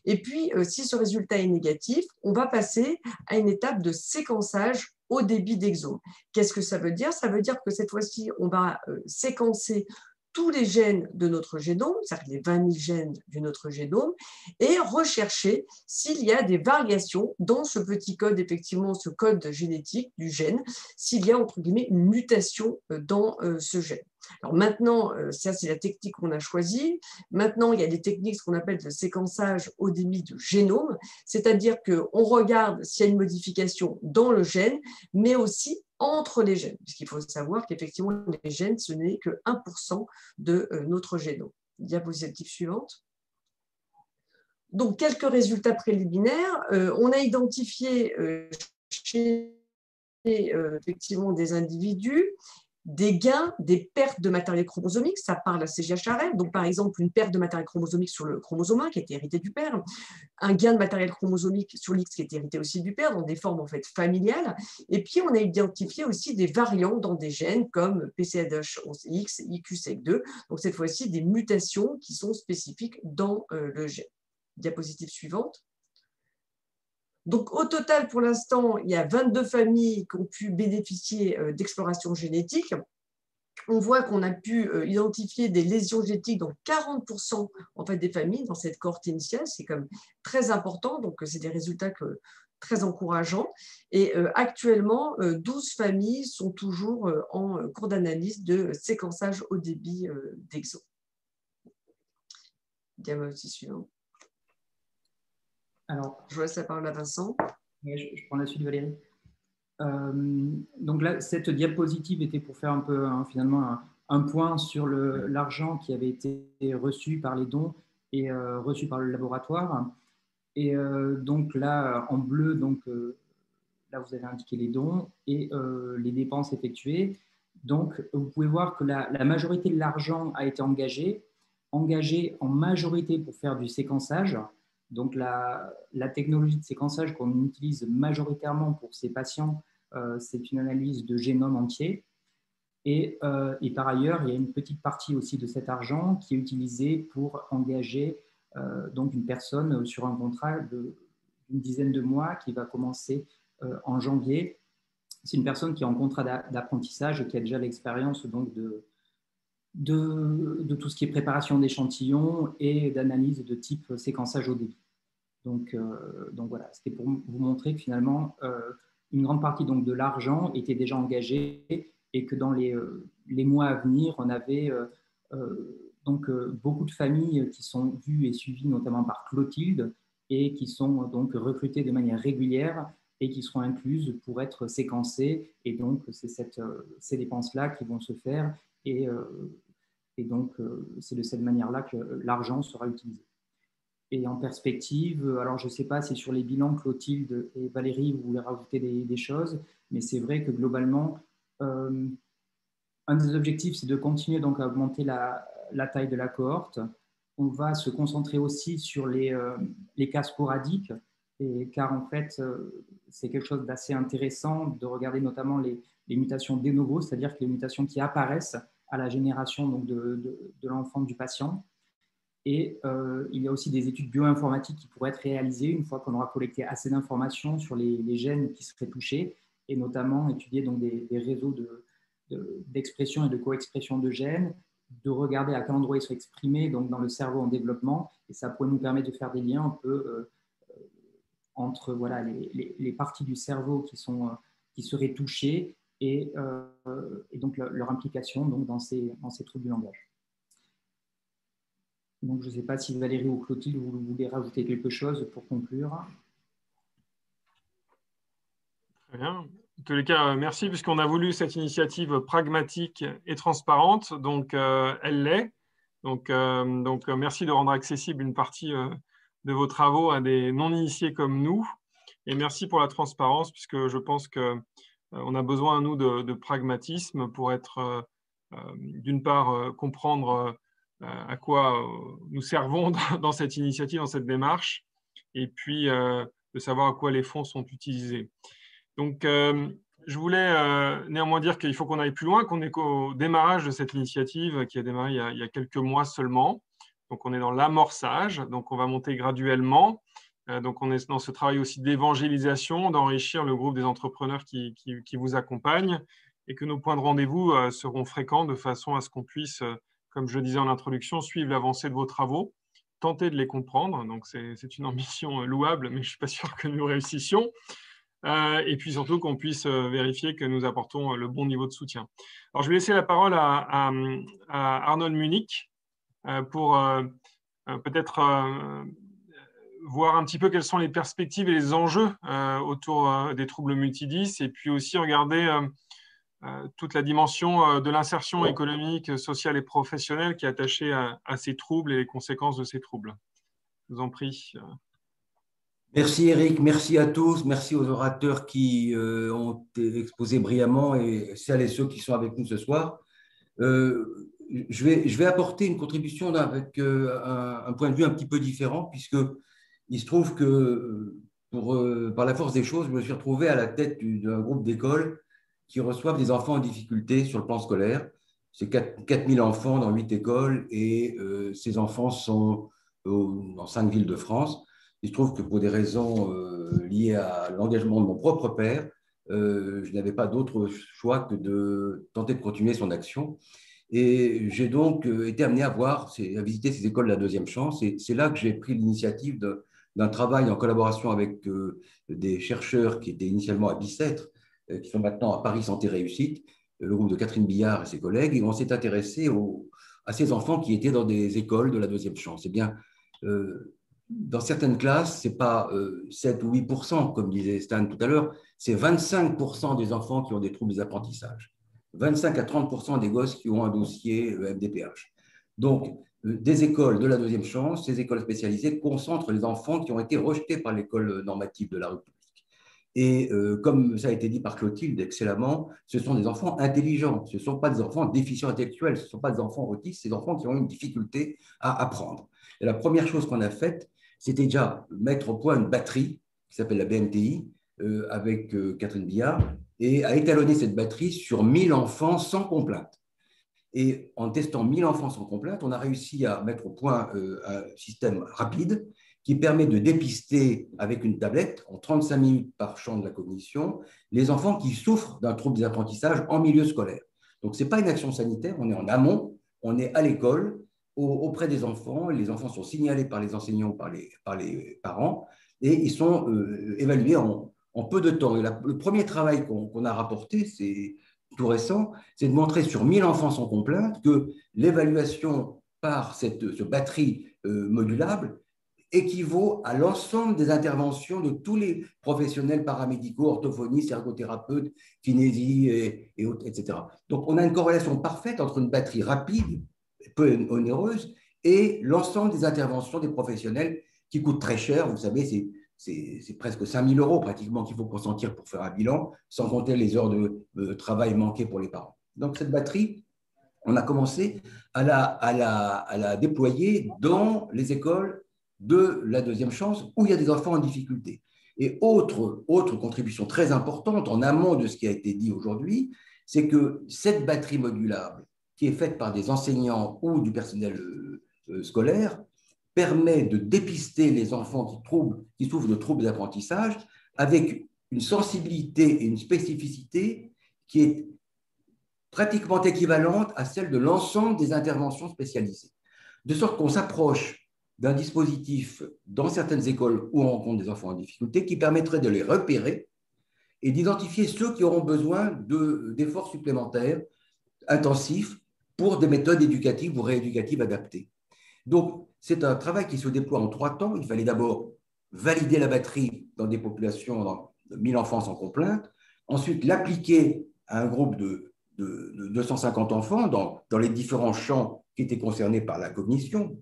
Et puis, si ce résultat est négatif, on va passer à une étape de séquençage au débit d'exome. Qu'est-ce que ça veut dire? Ça veut dire que cette fois-ci, on va séquencer tous les gènes de notre génome, c'est-à-dire les 20 000 gènes de notre génome, et rechercher s'il y a des variations dans ce petit code, effectivement, ce code génétique du gène, s'il y a, entre guillemets, une mutation dans ce gène. Alors maintenant, ça c'est la technique qu'on a choisie. Maintenant, il y a des techniques, ce qu'on appelle le séquençage au débit de génome, c'est-à-dire qu'on regarde s'il y a une modification dans le gène, mais aussi entre les gènes, puisqu'il faut savoir qu'effectivement, les gènes, ce n'est que 1% de notre génome. Diapositive suivante. Donc, quelques résultats préliminaires. On a identifié chez effectivement des individus des gains, des pertes de matériel chromosomique, ça parle à CGH-arrêt. Donc, par exemple, une perte de matériel chromosomique sur le chromosome 1 qui était hérité du père, un gain de matériel chromosomique sur l'X qui était hérité aussi du père, dans des formes en fait familiales. Et puis, on a identifié aussi des variants dans des gènes comme PCH11X, IQ-SEC2. Donc, cette fois-ci, des mutations qui sont spécifiques dans le gène. Diapositive suivante. Donc, au total, pour l'instant, il y a 22 familles qui ont pu bénéficier d'exploration génétique. On voit qu'on a pu identifier des lésions génétiques dans 40% en fait, des familles dans cette cohorte initiale. C'est comme très important, donc c'est des résultats très encourageants. Et actuellement, 12 familles sont toujours en cours d'analyse de séquençage au débit d'exome. Diapositive suivante. Alors, je laisse la parole à Vincent. Je prends la suite, Valérie. Donc là, cette diapositive était pour faire un peu finalement un point sur l'argent qui avait été reçu par les dons et reçu par le laboratoire. Et donc là, en bleu, donc, là, vous avez indiqué les dons et les dépenses effectuées. Donc, vous pouvez voir que la majorité de l'argent a été engagée en majorité pour faire du séquençage. Donc, la technologie de séquençage qu'on utilise majoritairement pour ces patients, c'est une analyse de génome entier. Et par ailleurs, il y a une petite partie aussi de cet argent qui est utilisée pour engager donc une personne sur un contrat d'une dizaine de mois qui va commencer en janvier. C'est une personne qui est en contrat d'apprentissage et qui a déjà l'expérience donc de tout ce qui est préparation d'échantillons et d'analyse de type séquençage au débit. Donc voilà, c'était pour vous montrer que finalement, une grande partie donc, de l'argent était déjà engagée et que dans les mois à venir, on avait beaucoup de familles qui sont vues et suivies notamment par Clotilde et qui sont donc recrutées de manière régulière et qui seront incluses pour être séquencées. Et donc, c'est ces dépenses-là qui vont se faire. Et donc, c'est de cette manière-là que l'argent sera utilisé. Et en perspective, alors je ne sais pas si sur les bilans, Clotilde et Valérie, vous voulez rajouter des choses, mais c'est vrai que globalement, un des objectifs, c'est de continuer donc à augmenter la taille de la cohorte. On va se concentrer aussi sur les cas sporadiques, car en fait, c'est quelque chose d'assez intéressant de regarder notamment les mutations de novo, c'est-à-dire que les mutations qui apparaissent à la génération donc, de l'enfant du patient. Et il y a aussi des études bioinformatiques qui pourraient être réalisées une fois qu'on aura collecté assez d'informations sur les gènes qui seraient touchés, et notamment étudier donc, des réseaux d'expression et de co-expression de gènes, de regarder à quel endroit ils sont exprimés donc dans le cerveau en développement, et ça pourrait nous permettre de faire des liens un peu entre voilà, les parties du cerveau qui seraient touchées et donc leur implication donc, dans ces troubles du langage. Donc, je ne sais pas si Valérie ou Clotilde, vous voulez rajouter quelque chose pour conclure. Très bien. En tous les cas, merci, puisqu'on a voulu cette initiative pragmatique et transparente, donc elle l'est. Donc, merci de rendre accessible une partie de vos travaux à des non-initiés comme nous. Et merci pour la transparence, puisque je pense qu'on a besoin, nous, de pragmatisme pour être, d'une part, comprendre à quoi nous servons dans cette initiative, dans cette démarche, et puis de savoir à quoi les fonds sont utilisés. Donc, je voulais néanmoins dire qu'il faut qu'on aille plus loin, qu'on est qu'au démarrage de cette initiative qui a démarré il y a quelques mois seulement. Donc, on est dans l'amorçage, donc on va monter graduellement. Donc, on est dans ce travail aussi d'évangélisation, d'enrichir le groupe des entrepreneurs qui vous accompagnent, et que nos points de rendez-vous seront fréquents de façon à ce qu'on puisse, comme je le disais en introduction, suivre l'avancée de vos travaux, tenter de les comprendre. Donc, c'est une ambition louable, mais je ne suis pas sûr que nous réussissions. Et puis surtout qu'on puisse vérifier que nous apportons le bon niveau de soutien. Alors, je vais laisser la parole à Arnold Munich pour peut-être voir un petit peu quelles sont les perspectives et les enjeux autour des troubles multidis, et puis aussi regarder toute la dimension de l'insertion économique, sociale et professionnelle qui est attachée à ces troubles et les conséquences de ces troubles. Je vous en prie. Merci Eric, merci à tous, merci aux orateurs qui ont exposé brillamment et celles et ceux qui sont avec nous ce soir. Je vais apporter une contribution avec un point de vue un petit peu différent, puisqu'il se trouve que par la force des choses, je me suis retrouvé à la tête d'un groupe d'écoles qui reçoivent des enfants en difficulté sur le plan scolaire. C'est 4000 enfants dans 8 écoles et ces enfants sont dans 5 villes de France. Il se trouve que pour des raisons liées à l'engagement de mon propre père, je n'avais pas d'autre choix que de tenter de continuer son action. Et j'ai donc été amené à visiter ces écoles de la deuxième chance. Et c'est là que j'ai pris l'initiative d'un travail en collaboration avec des chercheurs qui étaient initialement à Bicêtre, qui sont maintenant à Paris Santé Réussite, le groupe de Catherine Billard et ses collègues. Et on s'est intéressé à ces enfants qui étaient dans des écoles de la deuxième chance. Eh bien, dans certaines classes, ce n'est pas 7 ou 8%, comme disait Stan tout à l'heure, c'est 25% des enfants qui ont des troubles des apprentissages, 25 à 30% des gosses qui ont un dossier MDPH. Donc, des écoles de la deuxième chance, ces écoles spécialisées concentrent les enfants qui ont été rejetés par l'école normative de la République. Et comme ça a été dit par Clotilde excellemment, ce sont des enfants intelligents, ce ne sont pas des enfants déficients intellectuels, ce ne sont pas des enfants autistes, c'est des enfants qui ont une difficulté à apprendre. Et la première chose qu'on a faite, c'était déjà mettre au point une batterie qui s'appelle la BMTI avec Catherine Billard et à étalonner cette batterie sur 1000 enfants sans complainte. Et en testant 1000 enfants sans complainte, on a réussi à mettre au point un système rapide qui permet de dépister avec une tablette, en 35 minutes par champ de la cognition, les enfants qui souffrent d'un trouble des apprentissages en milieu scolaire. Donc, ce n'est pas une action sanitaire, on est en amont, on est à l'école, auprès des enfants. Les enfants sont signalés par les enseignants, par les parents, et ils sont évalués en peu de temps. Et le premier travail qu'on a rapporté, c'est tout récent, c'est de montrer sur 1000 enfants sans complainte que l'évaluation par ce batterie modulable équivaut à l'ensemble des interventions de tous les professionnels paramédicaux, orthophonistes, ergothérapeutes, kinésie, etc. Donc, on a une corrélation parfaite entre une batterie rapide, peu onéreuse, et l'ensemble des interventions des professionnels qui coûtent très cher. Vous savez, c'est presque 5 000 € pratiquement qu'il faut consentir pour faire un bilan, sans compter les heures de travail manquées pour les parents. Donc, cette batterie, on a commencé à la déployer dans les écoles de la deuxième chance où il y a des enfants en difficulté. Et autre contribution très importante en amont de ce qui a été dit aujourd'hui, c'est que cette batterie modulable qui est faite par des enseignants ou du personnel scolaire permet de dépister les enfants qui souffrent de troubles d'apprentissage avec une sensibilité et une spécificité qui est pratiquement équivalente à celle de l'ensemble des interventions spécialisées. De sorte qu'on s'approche d'un dispositif dans certaines écoles où on rencontre des enfants en difficulté qui permettrait de les repérer et d'identifier ceux qui auront besoin d'efforts supplémentaires intensifs pour des méthodes éducatives ou rééducatives adaptées. Donc, c'est un travail qui se déploie en 3 temps. Il fallait d'abord valider la batterie dans des populations de 1000 enfants sans complainte, ensuite l'appliquer à un groupe de 250 enfants dans les différents champs qui étaient concernés par la cognition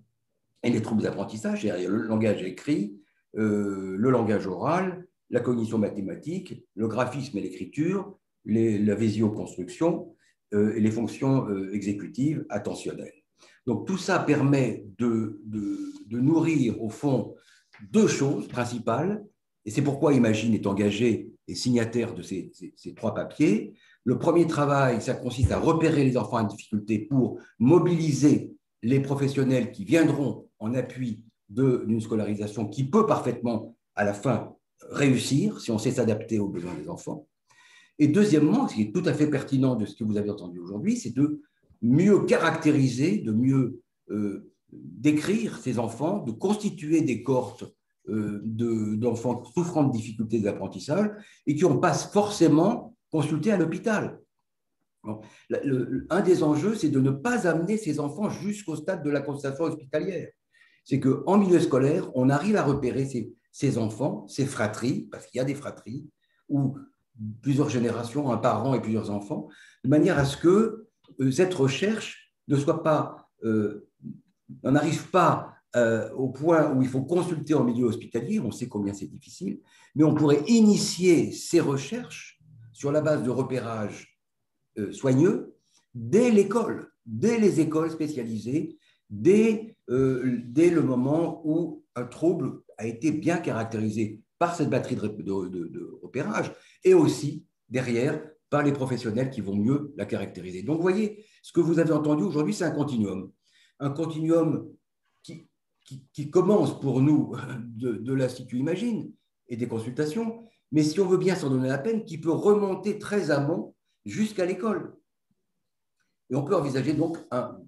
et les troubles d'apprentissage, c'est-à-dire le langage écrit, le langage oral, la cognition mathématique, le graphisme et l'écriture, la visio-construction et les fonctions exécutives attentionnelles. Donc tout ça permet de nourrir au fond 2 choses principales, et c'est pourquoi Imagine est engagé et signataire de ces 3 papiers. Le premier travail, ça consiste à repérer les enfants en difficulté pour mobiliser les professionnels qui viendront en appui d'une scolarisation qui peut parfaitement, à la fin, réussir si on sait s'adapter aux besoins des enfants. Et deuxièmement, ce qui est tout à fait pertinent de ce que vous avez entendu aujourd'hui, c'est de mieux caractériser, de mieux décrire ces enfants, de constituer des cohortes d'enfants souffrant de difficultés d'apprentissage et qui n'ont pas forcément consulté à l'hôpital. Un des enjeux, c'est de ne pas amener ces enfants jusqu'au stade de la consultation hospitalière. C'est qu'en milieu scolaire, on arrive à repérer ces enfants, ces fratries, parce qu'il y a des fratries, ou plusieurs générations, un parent et plusieurs enfants, de manière à ce que cette recherche ne soit pas, n'en arrive pas au point où il faut consulter en milieu hospitalier, on sait combien c'est difficile, mais on pourrait initier ces recherches sur la base de repérage soigneux dès l'école, dès les écoles spécialisées, dès le moment où un trouble a été bien caractérisé par cette batterie de repérage et aussi derrière par les professionnels qui vont mieux la caractériser. Donc, vous voyez, ce que vous avez entendu aujourd'hui, c'est un continuum qui commence pour nous de l'Institut Imagine et des consultations, mais si on veut bien s'en donner la peine, qui peut remonter très amont jusqu'à l'école. Et on peut envisager donc un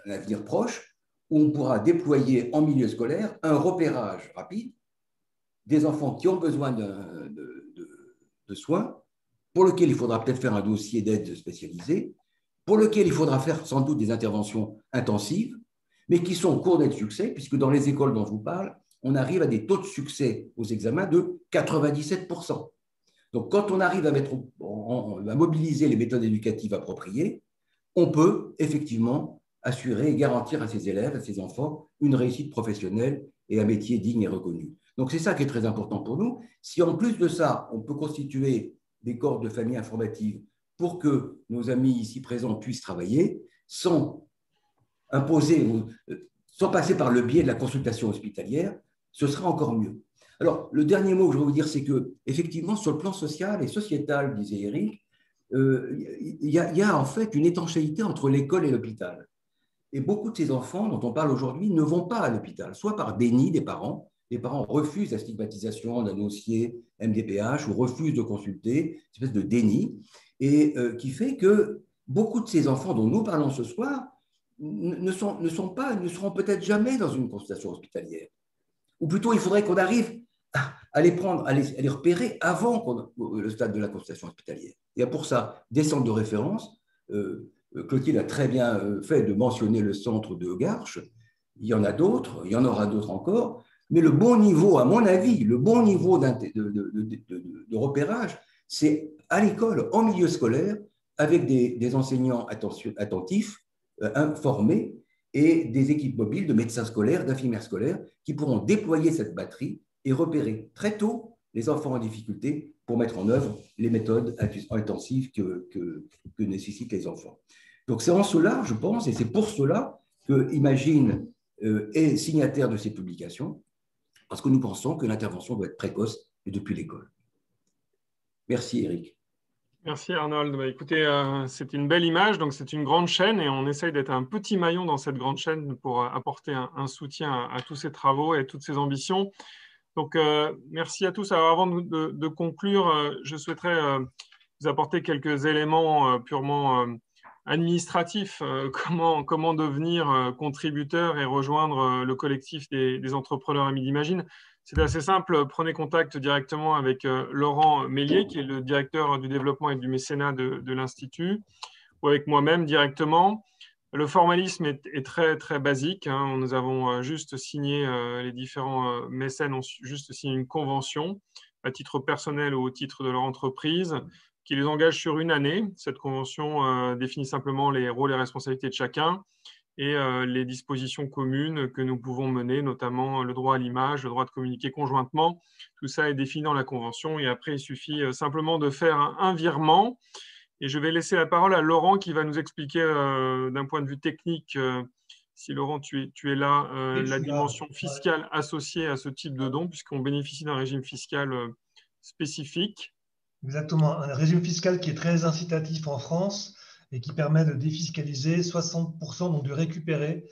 avenir proche où on pourra déployer en milieu scolaire un repérage rapide des enfants qui ont besoin de soins, pour lequel il faudra peut-être faire un dossier d'aide spécialisée, pour lequel il faudra faire sans doute des interventions intensives, mais qui sont en cours d'être succès, puisque dans les écoles dont je vous parle, on arrive à des taux de succès aux examens de 97%. Donc, quand on arrive à mobiliser les méthodes éducatives appropriées, on peut effectivement assurer et garantir à ses élèves, à ses enfants, une réussite professionnelle et un métier digne et reconnu. Donc, c'est ça qui est très important pour nous. Si en plus de ça, on peut constituer des corps de famille informatives pour que nos amis ici présents puissent travailler sans imposer, sans passer par le biais de la consultation hospitalière, ce sera encore mieux. Alors, le dernier mot que je veux vous dire, c'est que, effectivement, sur le plan social et sociétal, disait Eric, il y a en fait une étanchéité entre l'école et l'hôpital. Et beaucoup de ces enfants dont on parle aujourd'hui ne vont pas à l'hôpital, soit par déni des parents. Les parents refusent la stigmatisation d'un dossier MDPH ou refusent de consulter, une espèce de déni, et qui fait que beaucoup de ces enfants dont nous parlons ce soir ne seront peut-être jamais dans une consultation hospitalière. Ou plutôt, il faudrait qu'on arrive à les prendre, à les repérer avant le stade de la consultation hospitalière. Il y a pour ça des centres de référence Clotilde a très bien fait de mentionner le centre de Garches. Il y en a d'autres, il y en aura d'autres encore. Mais le bon niveau, à mon avis, le bon niveau de repérage, c'est à l'école, en milieu scolaire, avec des enseignants attentifs, formés, et des équipes mobiles de médecins scolaires, d'infirmières scolaires, qui pourront déployer cette batterie et repérer très tôt les enfants en difficulté pour mettre en œuvre les méthodes intensives que nécessitent les enfants. Donc c'est en cela, je pense, et c'est pour cela que Imagine est signataire de ces publications, parce que nous pensons que l'intervention doit être précoce et depuis l'école. Merci Eric. Merci Arnold. Bah, écoutez, c'est une belle image, donc c'est une grande chaîne et on essaye d'être un petit maillon dans cette grande chaîne pour apporter un soutien à tous ces travaux et à toutes ces ambitions. Donc, merci à tous. Alors, avant de conclure, je souhaiterais vous apporter quelques éléments purement administratifs. Comment devenir contributeur et rejoindre le collectif des entrepreneurs amis d'Imagine. C'est assez simple. Prenez contact directement avec Laurent Mélier, qui est le directeur du développement et du mécénat de l'Institut, ou avec moi-même directement. Le formalisme est très, très basique. Hein. Nous avons juste signé, les différents mécènes ont juste signé une convention à titre personnel ou au titre de leur entreprise qui les engage sur une année. Cette convention définit simplement les rôles et responsabilités de chacun et les dispositions communes que nous pouvons mener, notamment le droit à l'image, le droit de communiquer conjointement. Tout ça est défini dans la convention et après, il suffit simplement de faire un virement. Et je vais laisser la parole à Laurent qui va nous expliquer d'un point de vue technique, si Laurent, tu es là, la dimension fiscale associée à ce type de don, puisqu'on bénéficie d'un régime fiscal spécifique. Exactement, un régime fiscal qui est très incitatif en France et qui permet de défiscaliser 60%, donc de récupérer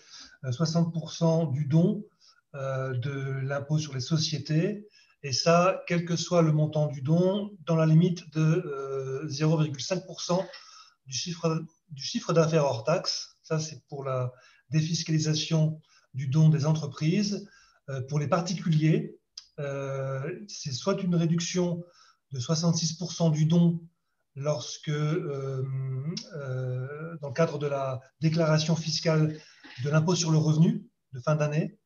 60% du don de l'impôt sur les sociétés. Et ça, quel que soit le montant du don, dans la limite de 0,5% du chiffre d'affaires hors taxe. Ça, c'est pour la défiscalisation du don des entreprises. Pour les particuliers, c'est soit une réduction de 66% du don lorsque, dans le cadre de la déclaration fiscale de l'impôt sur le revenu de fin d'année,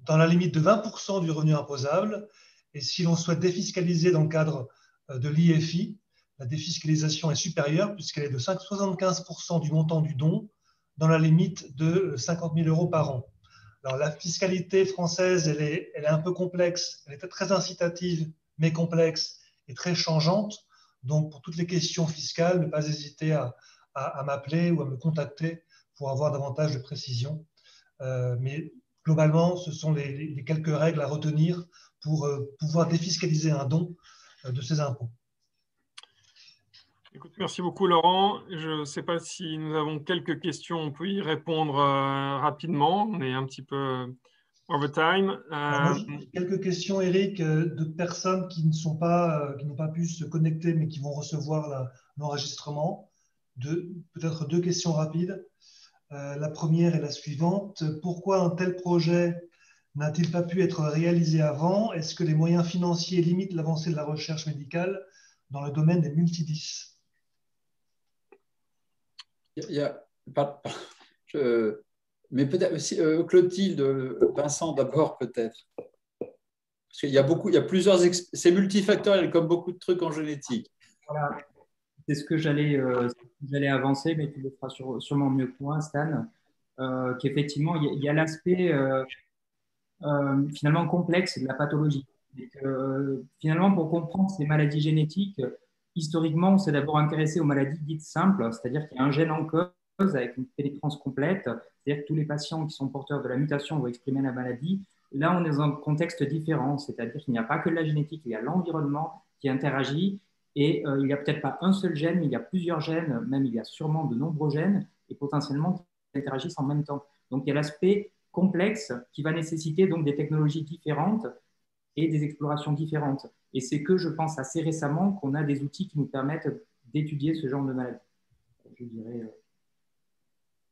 dans la limite de 20% du revenu imposable. Et si l'on souhaite défiscaliser dans le cadre de l'IFI, la défiscalisation est supérieure puisqu'elle est de 75% du montant du don dans la limite de 50 000 € par an. Alors la fiscalité française, elle est un peu complexe, elle est très incitative, mais complexe et très changeante. Donc pour toutes les questions fiscales, ne pas hésiter à m'appeler ou à me contacter pour avoir davantage de précisions. Mais globalement, ce sont les quelques règles à retenir pour pouvoir défiscaliser un don de ces impôts. Écoute, merci beaucoup Laurent. Je ne sais pas si nous avons quelques questions, on peut y répondre rapidement. On est un petit peu over time. Quelques questions, Eric, de personnes qui n'ont pas pu se connecter mais qui vont recevoir l'enregistrement. Peut-être deux questions rapides. La première est la suivante. Pourquoi un tel projet n'a-t-il pas pu être réalisé avant? Est-ce que les moyens financiers limitent l'avancée de la recherche médicale dans le domaine des multidis? Mais peut-être Clotilde, Vincent d'abord peut-être. Parce qu'il y a plusieurs... C'est multifactoriel comme beaucoup de trucs en génétique. Voilà. C'est ce que j'allais avancer, mais tu le feras sûrement mieux que moi, Stan. Qu'effectivement, il y a l'aspect finalement complexe de la pathologie. Finalement, pour comprendre ces maladies génétiques, historiquement, on s'est d'abord intéressé aux maladies dites simples, c'est-à-dire qu'il y a un gène en cause avec une pénétrance complète, c'est-à-dire que tous les patients qui sont porteurs de la mutation vont exprimer la maladie. Là, on est dans un contexte différent, c'est-à-dire qu'il n'y a pas que la génétique, il y a l'environnement qui interagit. Et il n'y a peut-être pas un seul gène, mais il y a plusieurs gènes, même il y a sûrement de nombreux gènes, et potentiellement qui interagissent en même temps. Donc il y a l'aspect complexe qui va nécessiter donc des technologies différentes et des explorations différentes. Et c'est que je pense assez récemment qu'on a des outils qui nous permettent d'étudier ce genre de maladie. Je dirais.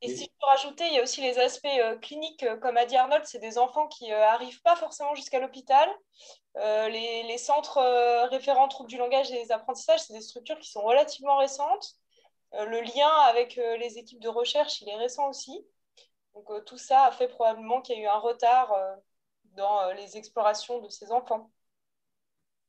Et si je peux rajouter, il y a aussi les aspects cliniques, comme a dit Arnold, c'est des enfants qui n'arrivent pas forcément jusqu'à l'hôpital. Les centres référents troubles du langage et des apprentissages, c'est des structures qui sont relativement récentes. Le lien avec les équipes de recherche, il est récent aussi. Donc, tout ça a fait probablement qu'il y a eu un retard dans les explorations de ces enfants.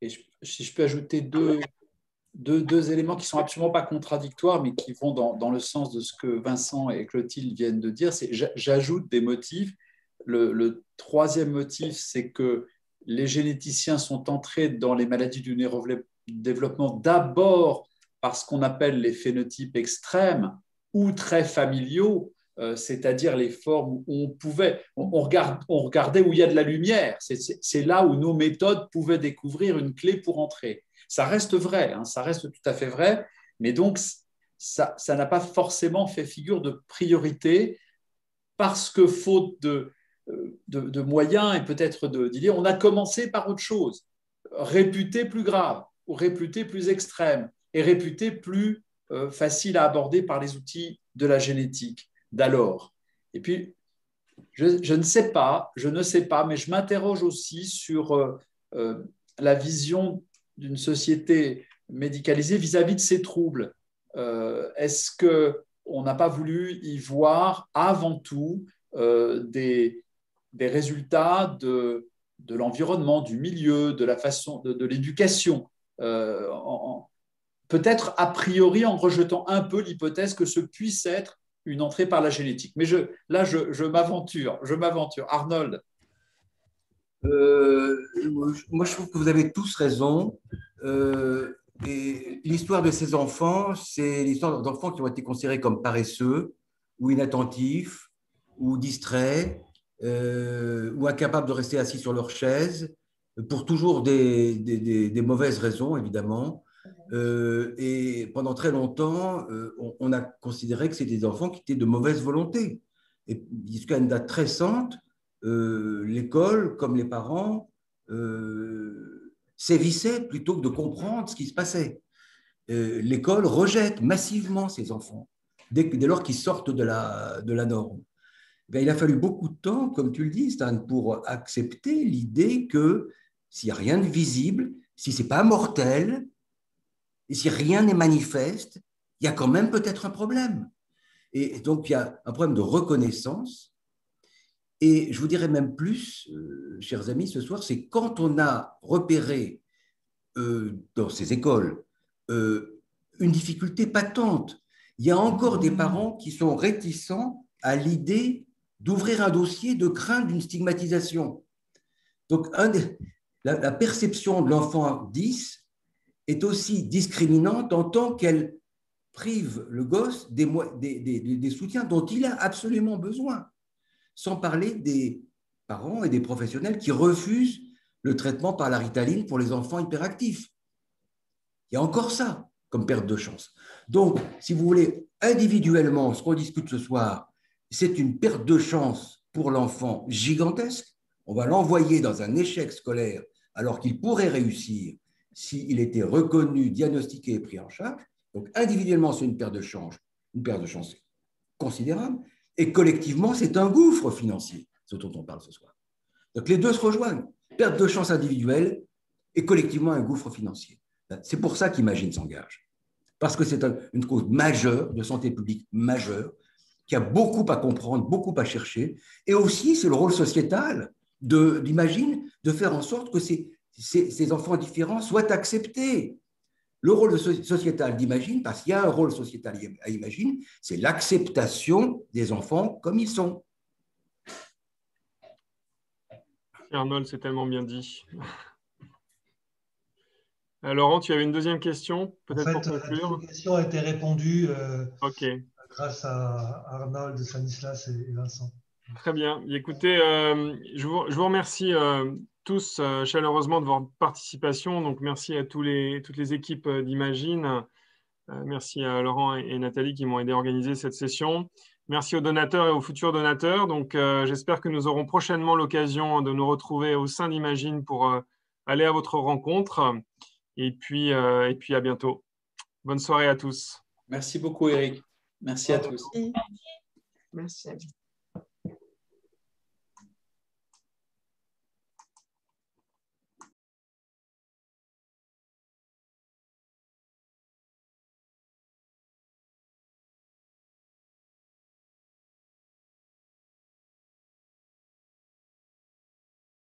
Et si je peux ajouter deux éléments qui ne sont absolument pas contradictoires, mais qui vont dans le sens de ce que Vincent et Clotilde viennent de dire, c'est j'ajoute des motifs. Le troisième motif, c'est que les généticiens sont entrés dans les maladies du neurodéveloppement d'abord par ce qu'on appelle les phénotypes extrêmes ou très familiaux, c'est-à-dire les formes où on regardait où il y a de la lumière. C'est là où nos méthodes pouvaient découvrir une clé pour entrer. Ça reste vrai, hein, ça reste tout à fait vrai, mais donc ça n'a pas forcément fait figure de priorité parce que faute de moyens et peut-être d'idées, on a commencé par autre chose, réputé plus grave ou réputé plus extrême et réputé plus facile à aborder par les outils de la génétique d'alors. Et puis, je ne sais pas, mais je m'interroge aussi sur la vision d'une société médicalisée vis-à-vis de ces troubles. Est-ce qu'on n'a pas voulu y voir avant tout des résultats de l'environnement, du milieu, de la façon de l'éducation, peut-être a priori en rejetant un peu l'hypothèse que ce puisse être une entrée par la génétique. Mais là, je m'aventure. Arnold. Moi, je trouve que vous avez tous raison. Et l'histoire de ces enfants, c'est l'histoire d'enfants qui ont été considérés comme paresseux ou inattentifs ou distraits ou incapables de rester assis sur leur chaise pour toujours des mauvaises raisons, évidemment. Et pendant très longtemps, on a considéré que c'était des enfants qui étaient de mauvaise volonté. Et jusqu'à une date récente, l'école, comme les parents, sévissaient plutôt que de comprendre ce qui se passait. L'école rejette massivement ces enfants dès lors qu'ils sortent de la norme. Bien, il a fallu beaucoup de temps, comme tu le dis, Stan, pour accepter l'idée que s'il n'y a rien de visible, si ce n'est pas mortel, et si rien n'est manifeste, il y a quand même peut-être un problème. Et donc, il y a un problème de reconnaissance. Et je vous dirais même plus, chers amis, ce soir, c'est quand on a repéré dans ces écoles une difficulté patente. Il y a encore des parents qui sont réticents à l'idée d'ouvrir un dossier de crainte d'une stigmatisation. Donc, la perception de l'enfant 10 est aussi discriminante en tant qu'elle prive le gosse des soutiens dont il a absolument besoin, sans parler des parents et des professionnels qui refusent le traitement par la Ritaline pour les enfants hyperactifs. Il y a encore ça comme perte de chance. Donc, si vous voulez, individuellement, ce qu'on discute ce soir, c'est une perte de chance pour l'enfant gigantesque. On va l'envoyer dans un échec scolaire alors qu'il pourrait réussir s'il était reconnu, diagnostiqué et pris en charge. Donc, individuellement, c'est une perte de chance considérable. Et collectivement, c'est un gouffre financier, ce dont on parle ce soir. Donc, les deux se rejoignent. Perte de chance individuelle et collectivement un gouffre financier. C'est pour ça qu'Imagine s'engage. Parce que c'est une cause majeure, de santé publique majeure, qui a beaucoup à comprendre, beaucoup à chercher. Et aussi, c'est le rôle sociétal d'Imagine de faire en sorte que ces enfants différents soient acceptés. Le rôle sociétal d'Imagine, parce qu'il y a un rôle sociétal à Imagine, c'est l'acceptation des enfants comme ils sont. Arnold, c'est tellement bien dit. Laurent, tu avais une deuxième question, peut-être pour conclure. La question a été répondue Ok. grâce à Arnold, Stanislas et Vincent. Très bien. Écoutez, je vous remercie tous chaleureusement de votre participation. Donc, merci à toutes les équipes d'Imagine. Merci à Laurent et Nathalie qui m'ont aidé à organiser cette session. Merci aux donateurs et aux futurs donateurs. Donc, j'espère que nous aurons prochainement l'occasion de nous retrouver au sein d'Imagine pour aller à votre rencontre. Et puis à bientôt. Bonne soirée à tous. Merci beaucoup, Eric. Merci à tous. Merci à vous.